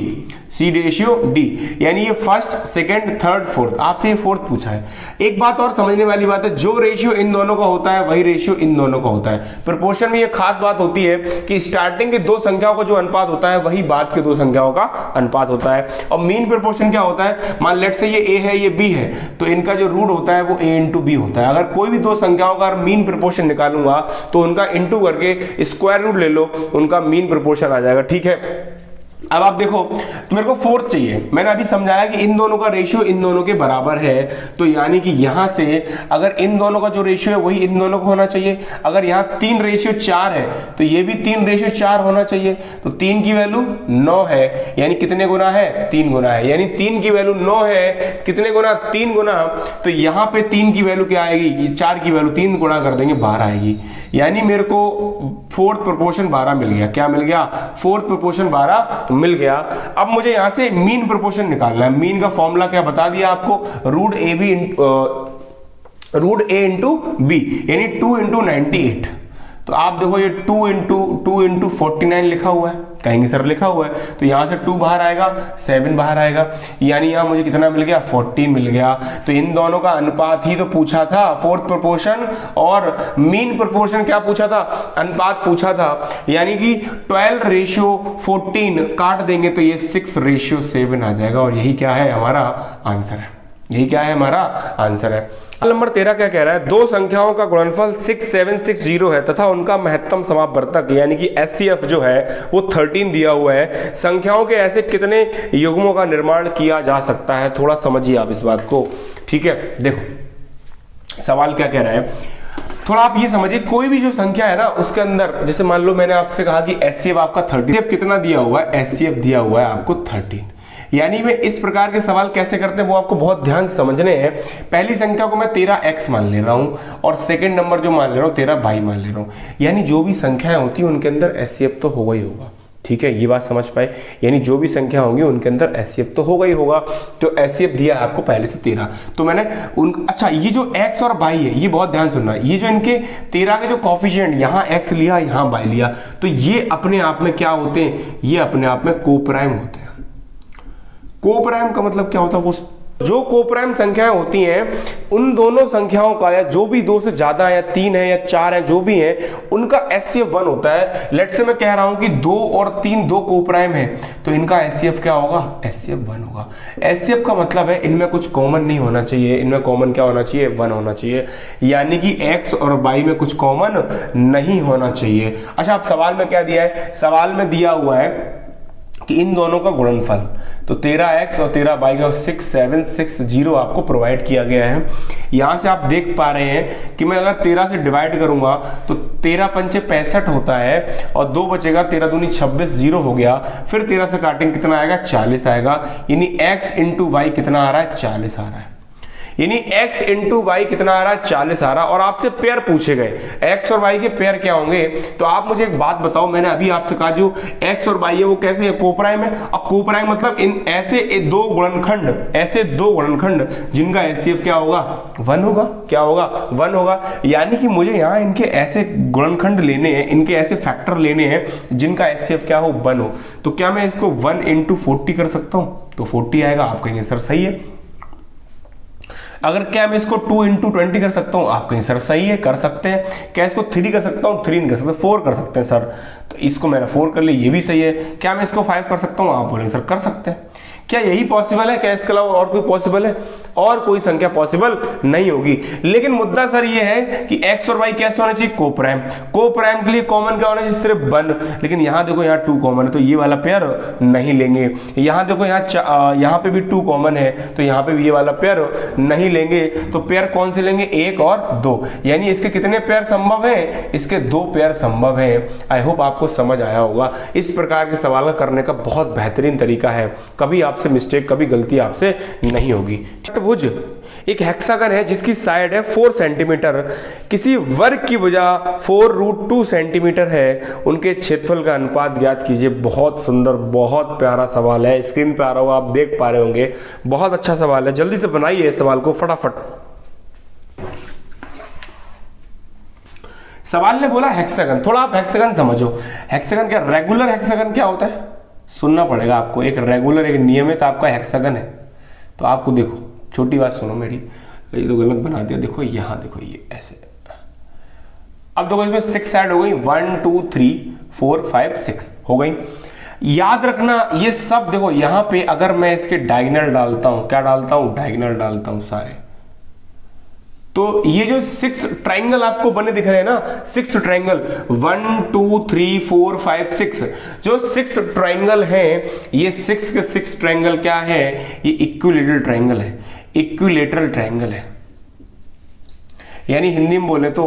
सी रेशियो डी, यानी ये फर्स्ट, सेकंड, थर्ड, फोर्थ, आपसे ये फोर्थ पूछा है। एक बात और समझने वाली बात है, जो रेशियो इन दोनों का होता है वही रेशियो इन दोनों का होता है। प्रोपोर्शन में ये खास बात होती है कि स्टार्टिंग के दो संख्याओं का जो अनुपात होता है वही बाद के दो संख्याओं का अनुपात होता है। और मीन प्रोपोर्शन क्या होता है, मान लेट से ये ए है ये बी है, तो इनका जो रूट होता है वो ए इंटू बी होता है। अगर कोई भी दो संख्याओं का मीन प्रोपोर्शन निकालूंगा तो उनका इंटू करके स्क्वायर रूट ले लो, उनका मीन प्रोपोर्शन आ जाएगा। ठीक है, अब आप देखो, तो मेरे को फोर्थ चाहिए। मैंने अभी समझाया कि इन दोनों का रेशियो इन दोनों के बराबर है, तो यानी कि यहां से अगर इन दोनों का जो रेशियो है वही इन दोनों को होना चाहिए। अगर यहां 3 रेशियो 4 है तो ये भी 3 रेशियो 4 होना चाहिए। तो 3 की वैल्यू 9 है, यानी कितने गुना है, 3 गुना है। यानी 3 की वैल्यू 9 है, कितने गुना, 3 गुना। तो यहां पे 3 की वैल्यू क्या आएगी, 4 की वैल्यू 3 गुना कर देंगे 12 आएगी। यानी मेरे को फोर्थ प्रोपोर्शन 12 मिल गया। क्या मिल गया, फोर्थ प्रोपोर्शन 12 मिल गया। अब मुझे यहां से मीन प्रोपोर्शन निकालना है। मीन का फॉर्मूला क्या बता दिया आपको, रूट ए इंटू बी, यानी 2 इंटू 98। तो आप देखो ये 2 इंटू 49 लिखा हुआ है, कहेंगे सर लिखा हुआ है, तो यहां से 2 बाहर आएगा, 7 बाहर आएगा, यानी यहां मुझे कितना मिल गया, 14 मिल गया। तो इन दोनों का अनुपात ही तो पूछा था, फोर्थ प्रोपोर्शन और मीन प्रोपोर्शन क्या पूछा था, अनुपात पूछा था। यानी कि 12:14 काट देंगे तो ये 6:7 आ जाएगा, और यही क्या है हमारा आंसर है, यही क्या है हमारा आंसर है। नंबर 13 क्या कह रहा है, दो संख्याओं का गुणनफल 6760 है तथा उनका महत्तम समापवर्तक यानी कि HCF जो है वो 13 दिया हुआ है। संख्याओं के ऐसे कितने युग्मों का निर्माण किया जा सकता है, थोड़ा समझिए आप इस बात को। ठीक है, देखो सवाल क्या कह रहा है, थोड़ा आप ये समझिए, कोई भी जो संख्या है ना उसके अंदर, जैसे मान लो मैंने आपसे कहा कि HCF आपका 13, कितना दिया हुआ है, HCF दिया हुआ है आपको 13। यानी मैं इस प्रकार के सवाल कैसे करते हैं वो आपको बहुत ध्यान से समझने हैं। पहली संख्या को मैं 13x मान ले रहा हूं और सेकंड नंबर जो मान ले रहा हूं 13y मान ले रहा हूं, यानी जो भी संख्याएं होती हैं उनके अंदर HCF तो होगा ही होगा। ठीक है, ये बात समझ पाए, यानी जो भी संख्या होंगी उनके अंदर HCF तो होगा ही होगा। तो HCF दिया है आपको पहले से 13, तो मैंने अच्छा ये जो x और y है ये बहुत ध्यान सुनना, ये जो इनके 13 के जो कॉफिशिएंट, यहाँ x लिया यहाँ y लिया, तो ये अपने आप में क्या होते हैं, ये अपने आप में कोप्राइम होते हैं। कोप्राइम का मतलब क्या होता है, वो जो कोप्राइम संख्याएं होती हैं उन दोनों संख्याओं का, या जो भी 2 से ज्यादा है या 3 है या 4 है, जो भी है उनका HCF 1 होता है। लेट से मैं कह रहा हूं कि 2 और 3 दो कोप्राइम है, तो इनका HCF क्या होगा, HCF 1 होगा। HCF का मतलब है इनमें कुछ कॉमन नहीं होना चाहिए, इनमें कॉमन क्या होना चाहिए, 1 होना चाहिए, यानी कि x और y में कुछ कॉमन नहीं होना चाहिए। अच्छा, अब सवाल में क्या दिया है, सवाल में दिया हुआ है कि इन दोनों का गुणनफल, तो 13x और 13y का 6760 आपको प्रोवाइड किया गया है। यहां से आप देख पा रहे हैं कि मैं अगर 13 से डिवाइड करूंगा तो 13 पंचे 65 होता है और 2 बचेगा, 13 दूनी 26, 0 हो गया। फिर 13 से काटेंगे कितना आएगा, 40 आएगा, यानी x इंटू वाई कितना आ रहा है, 40 आ रहा है। यानी x इंटू वाई कितना आ रहा है, 40 आ रहा है। और आपसे पेयर पूछे गए, x और y के पेयर क्या होंगे, तो आप मुझे एक बात बताओ, मैंने अभी आपसे कहा जो x और y है वो कैसे है, कोप्राइम है। अब कोप्राइम मतलब इन ऐसे दो गुणनखंड, ऐसे दो गुणनखंड जिनका HCF क्या होगा, 1 होगा। क्या होगा, 1 होगा। यानी कि मुझे यहाँ इनके ऐसे गुणनखंड लेने हैं, इनके ऐसे फैक्टर लेने हैं जिनका HCF क्या हो, 1 हो। तो क्या मैं इसको 1 इंटू 40 कर सकता हूँ, तो 40 आएगा। आप कहेंगे सर सही है। अगर क्या मैं इसको 2 इंटू 20 कर सकता हूं, आप कहीं सर सही है, कर सकते हैं। क्या इसको 3 कर सकता हूं, 3 नहीं कर सकते, 4 कर सकते हैं सर, तो इसको मैंने 4 कर लिया, ये भी सही है। क्या मैं इसको 5 कर सकता हूं, आप बोलेंगे सर कर सकते हैं। क्या यही पॉसिबल है, क्या इसके अलावा और कोई पॉसिबल है, और कोई संख्या पॉसिबल नहीं होगी। लेकिन मुद्दा सर ये है कि x और y कैसे होना चाहिए, कोप्राइम। कोप्राइम के लिए कॉमन क्या होना चाहिए, सिर्फ 1। लेकिन यहाँ देखो यहाँ 2 कॉमन है, तो ये वाला पेयर नहीं लेंगे। यहाँ देखो यहाँ पे भी 2 कॉमन है, तो यहाँ पे भी ये वाला पेयर नहीं लेंगे। तो पेयर कौन से लेंगे, 1 और 2। यानी इसके कितने पेयर संभव है, इसके 2 पेयर संभव है। आई होप आपको समझ आया होगा। इस प्रकार के सवाल करने का बहुत बेहतरीन तरीका है, कभी आपसे मिस्टेक, कभी गलती आपसे नहीं होगी। चतुर्भुज एक हेक्सागन है जिसकी साइड है 4 सेंटीमीटर, किसी वर्ग की भुजा 4√2 सेंटीमीटर है, उनके क्षेत्रफल का अनुपात ज्ञात कीजिए। बहुत सुंदर, बहुत प्यारा सवाल है, स्क्रीन पे आ रहा होगा, आप देख पा रहे होंगे। बहुत अच्छा सवाल है, जल्दी से बनाइए इस सवाल को फटाफट। सवाल ने बोला हेक्सागन, थोड़ा आप हेक्सागन समझो। हेक्सागन क्या, रेगुलर हेक्सागन क्या होता है, सुनना पड़ेगा आपको। एक रेगुलर, एक नियमित आपका हेक्सागन है। तो आपको देखो, छोटी बात सुनो मेरी, ये तो गलत बना दिया। देखो यहाँ देखो, ये ऐसे। अब देखो इसमें 6 साइड हो गई, 1 2 3 4 5 6 हो गई। याद रखना ये सब देखो, यहां पे अगर मैं इसके डायगोनल डालता हूं, क्या डालता हूं, डायगोनल डालता हूं सारे, तो ये जो 6 ट्राइंगल आपको बने दिख रहे हैं ना, 6 ट्राइंगल, 1 2 3 4 5 6, जो 6 ट्राइंगल हैं, ये 6 के 6 ट्राइंगल क्या है, ये इक्विलेटरल ट्राइंगल है, इक्विलेटरल ट्राइंगल है। यानी हिंदी में बोले तो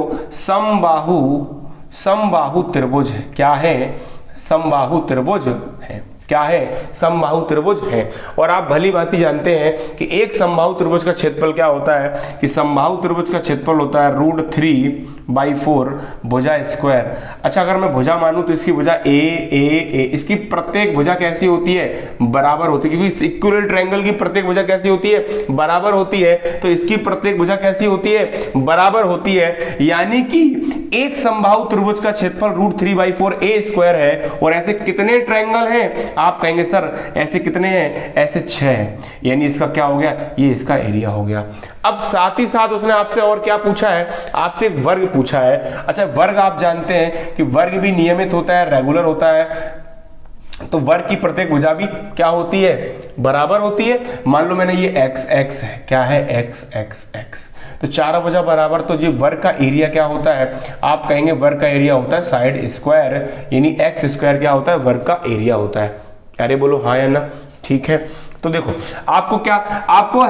समबाहु त्रिभुज है। क्या है, समबाहु त्रिभुज है। क्या है, समबाहु त्रिभुज है। और आप भली भांति जानते हैं कि एक समबाहु त्रिभुज का क्षेत्रफल क्या होता है, कि समबाहु त्रिभुज का क्षेत्रफल होता है √3/4 भुजा स्क्वायर। अच्छा, अगर मैं भुजा मानूं तो इसकी भुजा ए, इसकी प्रत्येक भुजा कैसी होती है, बराबर होती है, क्योंकि इक्विलेटरल ट्रायंगल की प्रत्येक भुजा कैसी होती है, बराबर होती है। तो इसकी प्रत्येक भुजा कैसी होती है, बराबर होती है। यानी कि एक समबाहु त्रिभुज का क्षेत्रफल √3/4 a स्क्वायर है। और ऐसे कितने ट्रायंगल हैं, आप कहेंगे सर ऐसे कितने हैं, ऐसे 6 हैं। यानी इसका क्या हो गया, ये इसका एरिया हो गया। अब साथ ही साथ उसने आपसे और क्या पूछा है, आपसे एक वर्ग पूछा है। अच्छा, वर्ग आप जानते हैं कि वर्ग भी नियमित होता है, रेगुलर होता है। तो वर्ग की प्रत्येक भुजा भी क्या होती है, बराबर होती है। मान लो मैंने ये x है, क्या है, x, तो चारों भुजा बराबर, तो जो वर्ग का एरिया क्या होता है, आप कहेंगे वर्ग का एरिया होता है साइड स्क्वायर, यानी x स्क्वायर क्या होता है, वर्ग का एरिया होता है। अरे बोलो हाँ या ना, ठीक है। तो देखो आपको क्या, आपको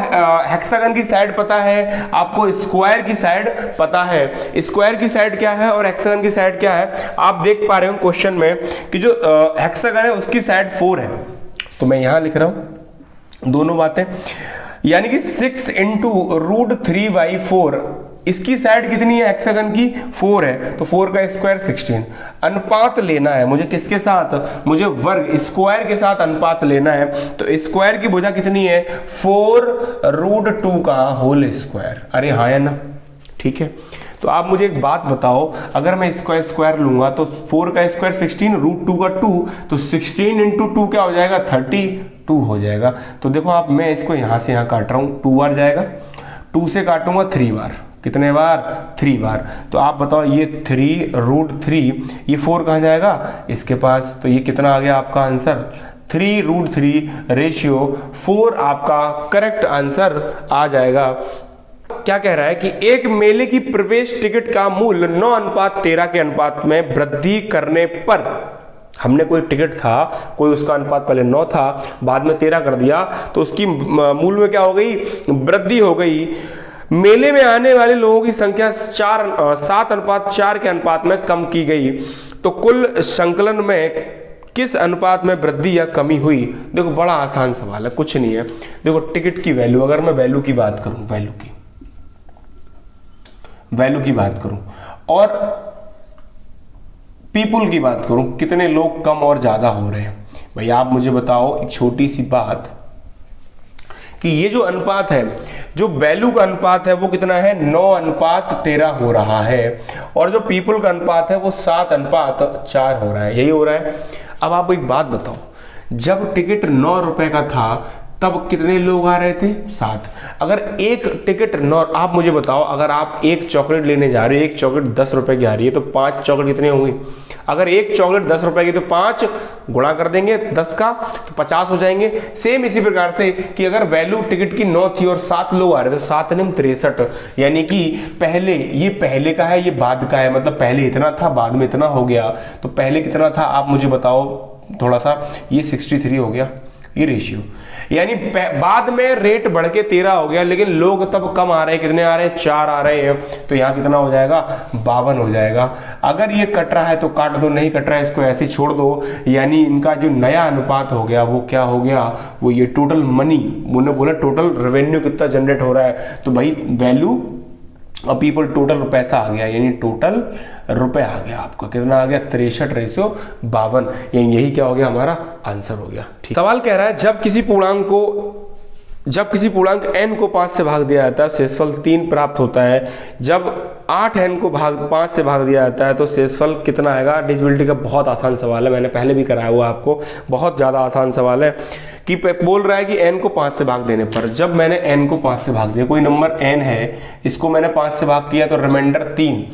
हेक्सागन की साइड पता है, आपको स्क्वायर की साइड पता है। स्क्वायर की साइड क्या है और हेक्सागन की साइड क्या है, आप देख पा रहे हो क्वेश्चन में कि जो हेक्सागन है उसकी साइड 4 है। तो मैं यहां लिख रहा हूं दोनों बातें, यानी कि 6 × √3/4, इसकी साइड कितनी है, हेक्सागन की 4 है, तो 4 का स्क्वायर 16। अनुपात लेना है मुझे, किसके साथ, मुझे वर्ग स्क्वायर के साथ अनुपात लेना है। तो स्क्वायर की भुजा कितनी है, 4√2 का होल स्क्वायर। अरे हाँ या ना, ठीक है। तो आप मुझे एक बात बताओ, अगर मैं इसका स्क्वायर लूंगा तो 4 का स्क्वायर 16, √2 का 2, तो 16 × 2 क्या हो जाएगा, 32 हो जाएगा। तो देखो आप, मैं इसको यहां से यहां काट रहा हूं, 2 बार जाएगा, 2 से काटूंगा 3 बार, कितने बार, 3 बार। तो आप बताओ ये 3√3, ये 4 कहाँ जाएगा, इसके पास, तो ये कितना आ गया आपका आंसर, 3√3 रेशियो 4 आपका करेक्ट आंसर आ जाएगा। क्या कह रहा है कि एक मेले की प्रवेश टिकट का मूल्य 9:13 के अनुपात में वृद्धि करने पर, हमने कोई टिकट था, कोई उसका अनुपात पहले 9 था, बाद में 13 कर दिया, तो उसकी मूल्य में क्या हो गई, वृद्धि हो गई। मेले में आने वाले लोगों की संख्या 7:4 के अनुपात में कम की गई, तो कुल संकलन में किस अनुपात में वृद्धि या कमी हुई। देखो बड़ा आसान सवाल है, कुछ नहीं है। देखो टिकट की वैल्यू, अगर मैं वैल्यू की बात करूं, वैल्यू की बात करूं और पीपुल की बात करूं, कितने लोग कम और ज्यादा हो रहे हैं, भाई आप मुझे बताओ एक छोटी सी बात, कि ये जो अनुपात है, जो वैल्यू का अनुपात है वो कितना है, 9:13 हो रहा है, और जो पीपल का अनुपात है वो 7:4 हो रहा है, यही हो रहा है। अब आप एक बात बताओ, जब टिकट 9 रुपए का था तब कितने लोग आ रहे थे, 7। अगर एक टिकट 9, आप मुझे बताओ, अगर आप एक चॉकलेट लेने जा रहे हो, एक चॉकलेट 10 रुपए की आ रही है, तो 5 चॉकलेट कितने होंगे, अगर एक चॉकलेट 10 रुपए की तो 5 गुणा कर देंगे 10 का, तो 50 हो जाएंगे। सेम इसी प्रकार से कि अगर वैल्यू टिकट की 9 थी और 7 लोग आ रहे थे, 7 × 63, यानी कि पहले, ये पहले का है, ये बाद का है, मतलब पहले इतना था बाद में इतना हो गया, तो पहले कितना था आप मुझे बताओ थोड़ा सा, ये 63 हो गया, ये रेशियो। यानी बाद में रेट बढ़ के 13 हो गया, लेकिन लोग तब कम आ रहे हैं, कितने आ रहे हैं, 4 आ रहे हैं, तो यहाँ कितना हो जाएगा, 52 हो जाएगा। अगर ये कट रहा है तो काट दो, नहीं कट रहा है इसको ऐसे छोड़ दो। यानी इनका जो नया अनुपात हो गया वो क्या हो गया, वो ये टोटल मनी, उन्होंने बोला टोटल रेवेन्यू कितना जनरेट हो रहा है, तो भाई वैल्यू और पीपल टोटल पैसा आ गया, यानी टोटल रुपए आ गया आपका, कितना आ गया, 63/52, यही क्या हो गया, हमारा आंसर हो गया। ठीक, सवाल कह रहा है जब किसी पूर्णांक को जब किसी पूर्णांक n को 5 से भाग दिया जाता है शेषफल 3 प्राप्त होता है। जब 8n को 5 से भाग दिया जाता है तो शेषफल कितना आएगा। डिविजिबिलिटी का बहुत आसान सवाल है, मैंने पहले भी कराया हुआ आपको, बहुत ज़्यादा आसान सवाल है। कि बोल रहा है कि n को 5 से भाग देने पर, जब मैंने n को 5 से भाग दिया, कोई नंबर n है, इसको मैंने 5 से भाग किया तो रिमाइंडर 3,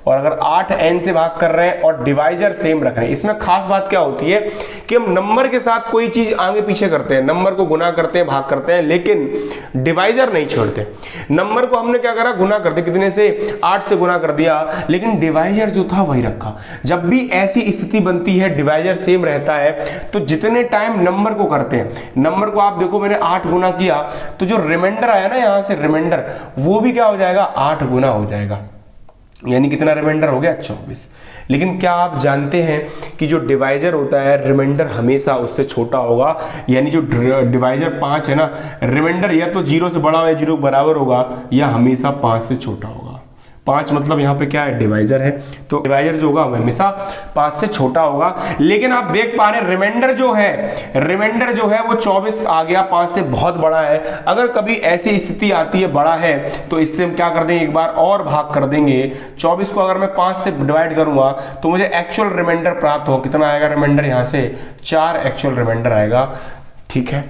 और अगर 8n से भाग कर रहे हैं और डिवाइजर सेम रख रहे हैं। इसमें खास बात क्या होती है कि हम नंबर के साथ कोई चीज आगे पीछे करते हैं, नंबर को गुना करते हैं, भाग करते हैं, लेकिन डिवाइजर नहीं छोड़ते। नंबर को हमने क्या करा, गुना कर दिया, कितने से, 8 से गुना कर दिया, लेकिन डिवाइजर जो था वही रखा। जब भी ऐसी स्थिति बनती है, डिवाइजर सेम रहता है, तो जितने टाइम नंबर को करते हैं, नंबर को आप देखो मैंने 8 गुना किया तो जो रिमाइंडर आया ना यहां से रिमाइंडर, वो भी क्या हो जाएगा, 8 गुना हो जाएगा। यानी कितना रिमाइंडर हो गया, 24। लेकिन क्या आप जानते हैं कि जो डिवाइजर होता है रिमाइंडर हमेशा उससे छोटा होगा। यानी जो डिवाइजर 5 है ना, रिमाइंडर या तो 0 से बड़ा हो या 0 के बराबर होगा, या हमेशा 5 से छोटा होगा। 5 मतलब यहाँ पे क्या है, डिवाइजर है, तो डिवाइजर जो होगा हमेशा 5 से छोटा होगा। लेकिन आप देख पा रहे हैं रिमाइंडर जो है वो 24 आ गया, 5 से बहुत बड़ा है। अगर कभी ऐसी स्थिति आती है बड़ा है तो इससे हम क्या कर देंगे, एक बार और भाग कर देंगे। 24 को अगर मैं 5 से डिवाइड करूंगा तो मुझे एक्चुअल रिमाइंडर प्राप्त हो, कितना आएगा रिमाइंडर, यहाँ से 4 एक्चुअल रिमाइंडर आएगा। ठीक है,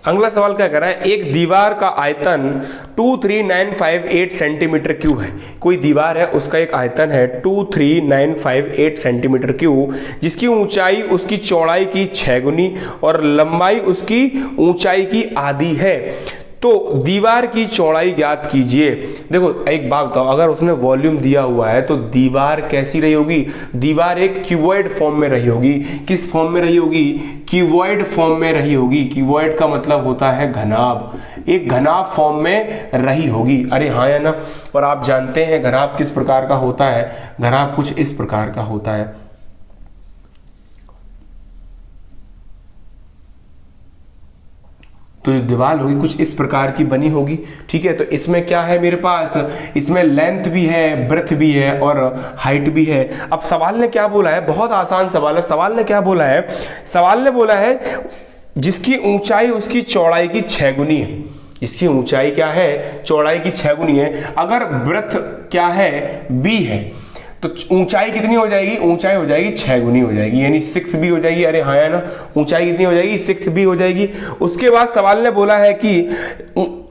अगला सवाल क्या कर रहा है, एक दीवार का आयतन 23958 सेंटीमीटर क्यूब है। कोई दीवार है, उसका एक आयतन है 23958 सेंटीमीटर क्यूब, जिसकी ऊंचाई उसकी चौड़ाई की 6 गुनी और लंबाई उसकी ऊंचाई की आधी है। तो दीवार की चौड़ाई ज्ञात कीजिए। देखो एक बात बताओ, अगर उसने वॉल्यूम दिया हुआ है तो दीवार कैसी रही होगी, दीवार एक क्यूबॉइड फॉर्म में रही होगी। किस फॉर्म में रही होगी, क्यूबॉइड फॉर्म में रही होगी। क्यूबॉइड का मतलब होता है घनाभ, एक घनाभ फॉर्म में रही होगी। अरे हाँ या ना। और आप जानते हैं घनाभ किस प्रकार का होता है, घनाभ कुछ इस प्रकार का होता है। तो जो दीवार होगी कुछ इस प्रकार की बनी होगी। ठीक है, तो इसमें क्या है मेरे पास, इसमें लेंथ भी है, ब्रेथ भी है और हाइट भी है। अब सवाल ने क्या बोला है, बहुत आसान सवाल है। सवाल ने क्या बोला है, सवाल ने बोला है जिसकी ऊंचाई उसकी चौड़ाई की 6 गुनी है। इसकी ऊंचाई क्या है, चौड़ाई की 6 गुनी है। अगर ब्रेथ क्या है, b है, तो ऊंचाई कितनी हो जाएगी, ऊंचाई हो जाएगी 6 गुनी हो जाएगी, यानी 6b हो जाएगी। अरे हाँ है ना, ऊंचाई कितनी हो जाएगी, 6b हो जाएगी। उसके बाद सवाल ने बोला है कि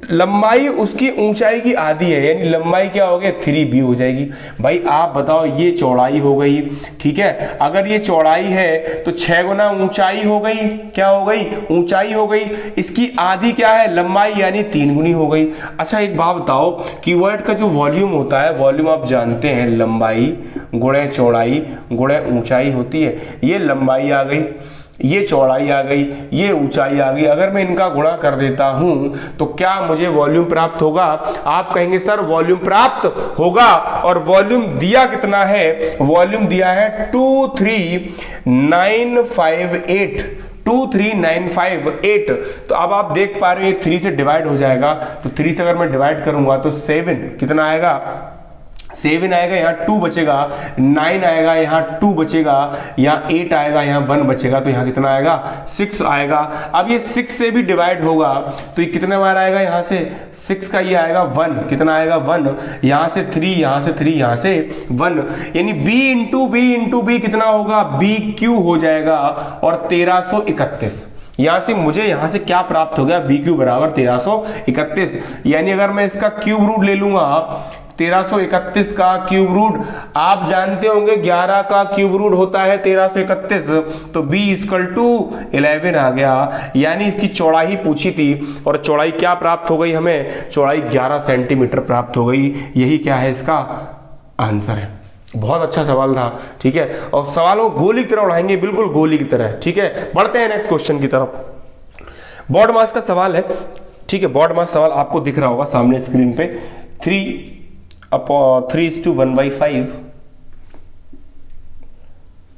लंबाई उसकी ऊंचाई की आधी है, यानी लंबाई क्या हो गया, 3b हो जाएगी। भाई आप बताओ, ये चौड़ाई हो गई, ठीक है। अगर ये चौड़ाई है तो 6 गुना ऊंचाई हो गई, क्या हो गई, ऊंचाई हो गई। इसकी आधी क्या है, लंबाई, यानी 3 गुनी हो गई। अच्छा एक बात बताओ, क्यूबॉइड का जो वॉल्यूम होता है, वॉल्यूम आप जानते हैं लंबाई गुणे चौड़ाई गुणे ऊंचाई होती है। ये लंबाई आ गई, ये चौड़ाई आ गई, ये ऊंचाई आ गई। अगर मैं इनका गुणा कर देता हूं तो क्या मुझे वॉल्यूम प्राप्त होगा। आप कहेंगे सर वॉल्यूम प्राप्त होगा, और वॉल्यूम दिया कितना है, वॉल्यूम दिया है 23958 23958। तो अब आप देख पा रहे हैं 3 से डिवाइड हो जाएगा, तो 3 से अगर मैं डिवाइड करूंगा तो 7 कितना आएगा, 7 आएगा, यहाँ 2 बचेगा, 9 आएगा, यहाँ 2 बचेगा, यहाँ 8 आएगा, यहाँ 1 बचेगा, तो यहाँ कितना आएगा, 6 आएगा। अब ये 6 से भी डिवाइड होगा तो ये कितने बार आएगा, यहाँ से 6 का ये आएगा 1, कितना आएगा 1, यहाँ से 3, यहाँ से 3, यहाँ से 1, यानी b इंटू b कितना होगा, BQ हो जाएगा और 1331। यहां से मुझे यहां से क्या प्राप्त हो गया, BQ बराबर 1331। यानी अगर मैं इसका क्यूब रूट ले लूंगा, 1331 का क्यूब रूट, आप जानते होंगे 11 का क्यूब रूट होता है 1331, तो b = 11 आ गया। यानी इसकी चौड़ाई पूछी थी और चौड़ाई क्या प्राप्त हो गई हमें, चौड़ाई 11 सेंटीमीटर प्राप्त हो गई। यही क्या है, इसका आंसर है। बहुत अच्छा सवाल था, ठीक है। और सवालों को गोली की तरह उड़ाएंगे, बिल्कुल गोली की तरह, ठीक है। बढ़ते हैं नेक्स्ट क्वेश्चन की तरफ। बोर्ड मास का सवाल है, ठीक है। बोर्ड मास सवाल आपको दिख रहा होगा सामने स्क्रीन पे, 3/1/5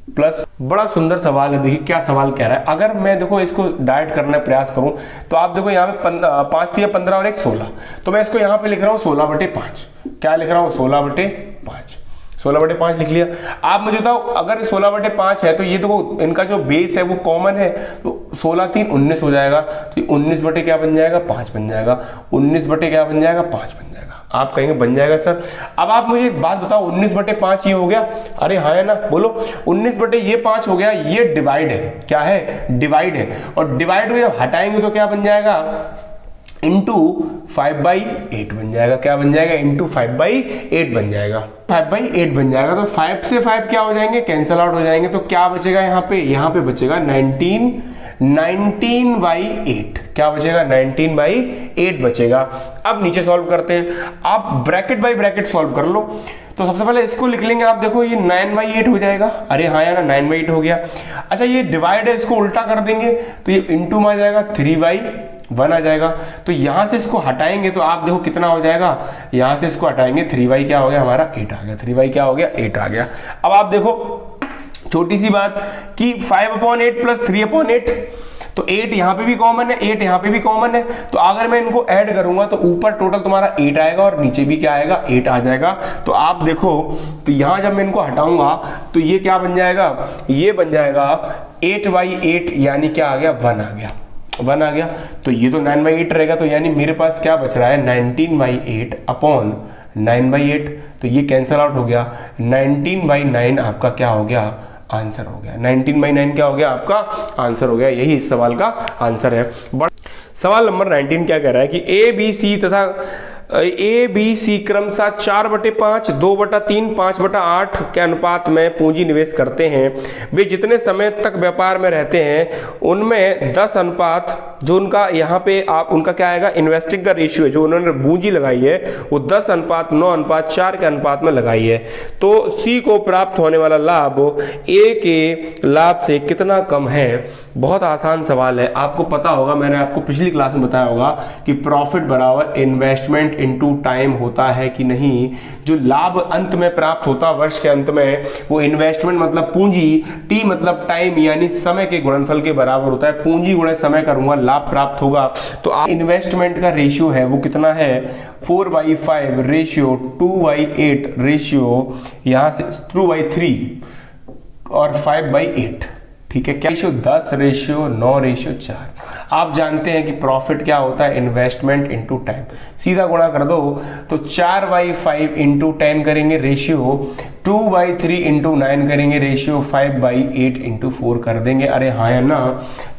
प्लस, बड़ा सुंदर सवाल है। देखिए क्या सवाल कह रहा है। अगर मैं देखो इसको डायरेक्ट करने का प्रयास करूं तो आप देखो यहाँ पे 5 या 15 और 1 16, तो मैं इसको यहाँ पे लिख रहा हूँ 16/5। क्या लिख रहा हूँ, 16/5। 16/5 लिख लिया। आप मुझे बताओ अगर 16/5 है तो ये देखो इनका जो बेस है वो कॉमन है, तो 16 3 19 हो जाएगा, तो 19 बटे क्या बन जाएगा 5 बन जाएगा, 19 बटे क्या बन जाएगा 5 बन जाएगा। आप कहेंगे बन जाएगा सर। अब आप मुझे एक बात बताओ 19/5 ये हो गया, अरे हाँ है ना, बोलो 19 बटे ये 5 हो गया, ये डिवाइड है, क्या है डिवाइड है, और डिवाइड में जब हटाएंगे तो क्या बन जाएगा इंटू 5/8 बन जाएगा, क्या बन जाएगा इंटू 5/8 बन जाएगा, 5/8 बन जाएगा। तो 5 से 5 क्या हो जाएंगे कैंसल आउट हो जाएंगे, तो क्या बचेगा यहाँ पे बचेगा 19/8 क्या बचेगा 19/8 बचेगा। अब नीचे सॉल्व करते हैं, आप ब्रैकेट बाय ब्रैकेट सॉल्व कर लो। तो सबसे पहले इसको लिख लेंगे, आप देखो ये 9/8 हो जाएगा, अरे हाँ यार 9/8 हो गया। अच्छा ये डिवाइड है, इसको उल्टा कर देंगे तो ये इंटू में आ जाएगा 3/1 आ जाएगा। तो यहां से इसको हटाएंगे तो आप देखो कितना हो जाएगा, यहां से इसको हटाएंगे 3y क्या हो गया हमारा 8 आ गया, 3y क्या हो गया 8 आ गया। अब आप देखो छोटी सी बात कि 5/8 प्लस 3/8, तो 8 यहां पे भी कॉमन है, 8 यहां पे भी कॉमन है, तो अगर मैं इनको ऐड करूंगा तो ऊपर टोटल तुम्हारा 8 आएगा और नीचे भी क्या आएगा 8 आ जाएगा। तो आप देखो तो यहां जब मैं इनको हटाऊंगा तो ये क्या बन जाएगा, ये बन जाएगा 8/8 यानी क्या आ गया 1 आ गया, 1 आ गया। तो ये तो 9/8 रहेगा, तो यानी मेरे पास क्या बच रहा है 19/8 अपॉन 9/8, तो ये कैंसल आउट हो गया। 19/9 आपका क्या हो गया आंसर हो गया, 19/9 क्या हो गया आपका आंसर हो गया। यही इस सवाल का आंसर है। सवाल नंबर 19 क्या कह रहा है कि ए बी सी क्रमशः 4/5, 2/3, 5/8 के अनुपात में पूंजी निवेश करते हैं। वे जितने समय तक व्यापार में रहते हैं उनमें 10 अनुपात जो उनका यहाँ पे आप उनका क्या आएगा इन्वेस्टिंग का रेशियो है, जो उन्होंने पूंजी लगाई है वो 10:9:4 के अनुपात में लगाई है। तो सी को प्राप्त होने वाला लाभ ए के लाभ से कितना कम है। बहुत आसान सवाल है, आपको पता होगा, मैंने आपको पिछली क्लास में बताया होगा कि प्रॉफिट बराबर इन्वेस्टमेंट इनटू टाइम होता है कि नहीं। जो लाभ अंत में प्राप्त होता वर्ष के अंत में वो इन्वेस्टमेंट मतलब पूंजी, टी मतलब टाइम यानी समय के गुणनफल के बराबर होता है। पूंजी गुणे समय करूंगा लाभ प्राप्त होगा। तो इन्वेस्टमेंट का रेशियो है वो कितना है 4/5 रेशियो 2/8 रेशियो यहाँ से 2/3 और 5/8, ठीक है। क्या रेशियो 10 रेशियो 9 रेशियो 4। आप जानते हैं कि प्रॉफिट क्या होता है इन्वेस्टमेंट इनटू टाइम, सीधा गुणा कर दो तो 4/5 इंटू 10 करेंगे रेशियो 2/3 इंटू 9 करेंगे रेशियो 5/8 इंटू 4 कर देंगे। अरे हाँ है ना।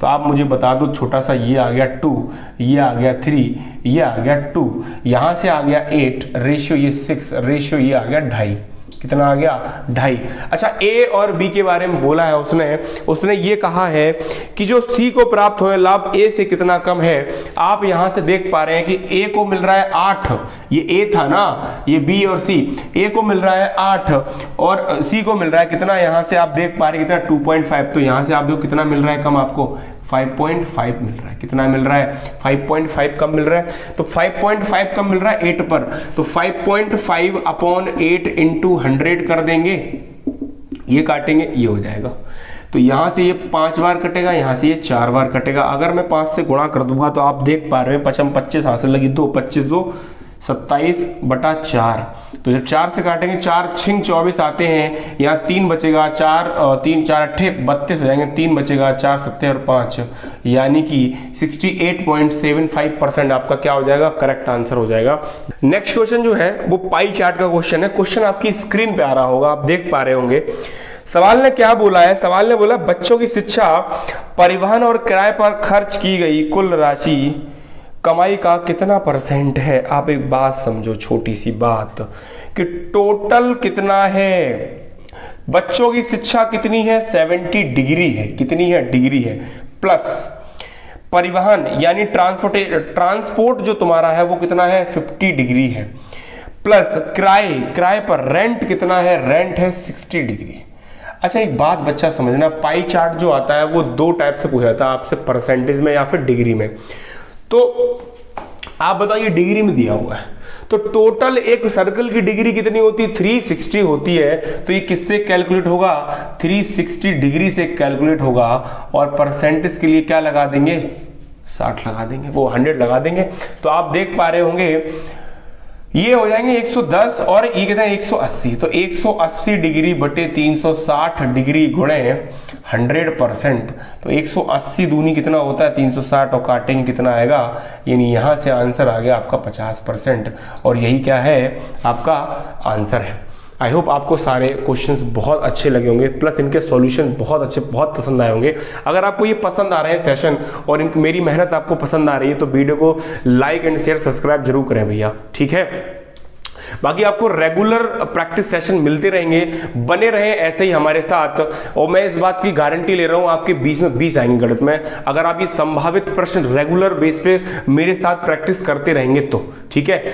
तो आप मुझे बता दो छोटा सा, ये आ गया 2, ये आ गया 3, ये आ गया 2, यहाँ से आ गया 8 रेशियो ये 6 रेशियो ये आ गया 2.5, कितना आ गया 2.5। अच्छा ए और बी के बारे में बोला है उसने ये कहा है कि जो सी को प्राप्त होने लाभ ए से कितना कम है। आप यहां से देख पा रहे हैं कि ए को मिल रहा है 8, ये ए था ना, ये बी और सी, ए को मिल रहा है 8 और सी को मिल रहा है कितना, यहां से आप देख पा रहे हैं कितना 2.5। तो यहां से आप देखो कितना मिल रहा है कम आपको 5.5 मिल रहा है। कितना मिल रहा है 5.5 कम मिल रहा है। तो 5.5 कम मिल रहा है 8 पर, तो 5.5 अपॉन 8 इंटू 100 कर देंगे, ये काटेंगे ये हो जाएगा। तो यहां से ये 5 बार कटेगा, यहां से ये 4 बार कटेगा। अगर मैं 5 से गुणा कर दूंगा तो आप देख पा रहे हैं 25 हासिल लगी 2 25 2 27/4। तो जब 4 से काटेंगे 4 छिंग 24 आते हैं, यहाँ 3 बचेगा, 4 3 4 8 32 हो जाएंगे, 3 बचेगा, 4 7 और 5 यानी कि 68.75% आपका क्या हो जाएगा करेक्ट आंसर हो जाएगा। नेक्स्ट क्वेश्चन जो है वो पाई चार्ट का क्वेश्चन है। क्वेश्चन आपकी स्क्रीन पे आ रहा होगा, आप देख पा रहे होंगे। सवाल ने क्या बोला है, सवाल ने बोला बच्चों की शिक्षा, परिवहन और किराए पर खर्च की गई कुल राशि कमाई का कितना % है। आप एक बात समझो, छोटी सी बात, कि टोटल कितना है। बच्चों की शिक्षा कितनी है 70 डिग्री है, कितनी है डिग्री है, प्लस परिवहन यानी ट्रांसपोर्ट जो तुम्हारा है वो कितना है 50 डिग्री है, प्लस किराए पर रेंट कितना है, रेंट है 60 डिग्री। अच्छा एक बात बच्चा समझना, पाई चार्ट जो आता है वो 2 टाइप से पूछा जाता है आपसे, परसेंटेज में या फिर डिग्री में। तो आप बताइए डिग्री में दिया हुआ है, तो टोटल एक सर्कल की डिग्री कितनी होती है 360 होती है। तो ये किससे कैलकुलेट होगा 360 डिग्री से कैलकुलेट होगा। और परसेंटेज के लिए क्या लगा देंगे 60 लगा देंगे, वो 100 लगा देंगे। तो आप देख पा रहे होंगे ये हो जाएंगे 110 और ये कहते हैं 180, तो 180 डिग्री बटे 360 डिग्री गुणे 100%, तो 180 दूनी कितना होता है 360, और काटेंगे कितना आएगा, यानी यहाँ से आंसर आ गया आपका 50%, और यही क्या है आपका आंसर है। आई होप आपको सारे क्वेश्चंस बहुत अच्छे लगे होंगे, प्लस इनके सॉल्यूशन बहुत अच्छे, बहुत पसंद आए होंगे। अगर आपको ये पसंद आ रहे हैं सेशन और मेरी मेहनत आपको पसंद आ रही है तो वीडियो को लाइक एंड शेयर सब्सक्राइब जरूर करें भैया, ठीक है। बाकी आपको रेगुलर प्रैक्टिस सेशन मिलते रहेंगे, बने रहें ऐसे ही हमारे साथ, और मैं इस बात की गारंटी ले रहा हूं आपके 20 में 20 आएंगे गणित में, अगर आप ये संभावित प्रश्न रेगुलर बेस पे मेरे साथ प्रैक्टिस करते रहेंगे तो, ठीक है।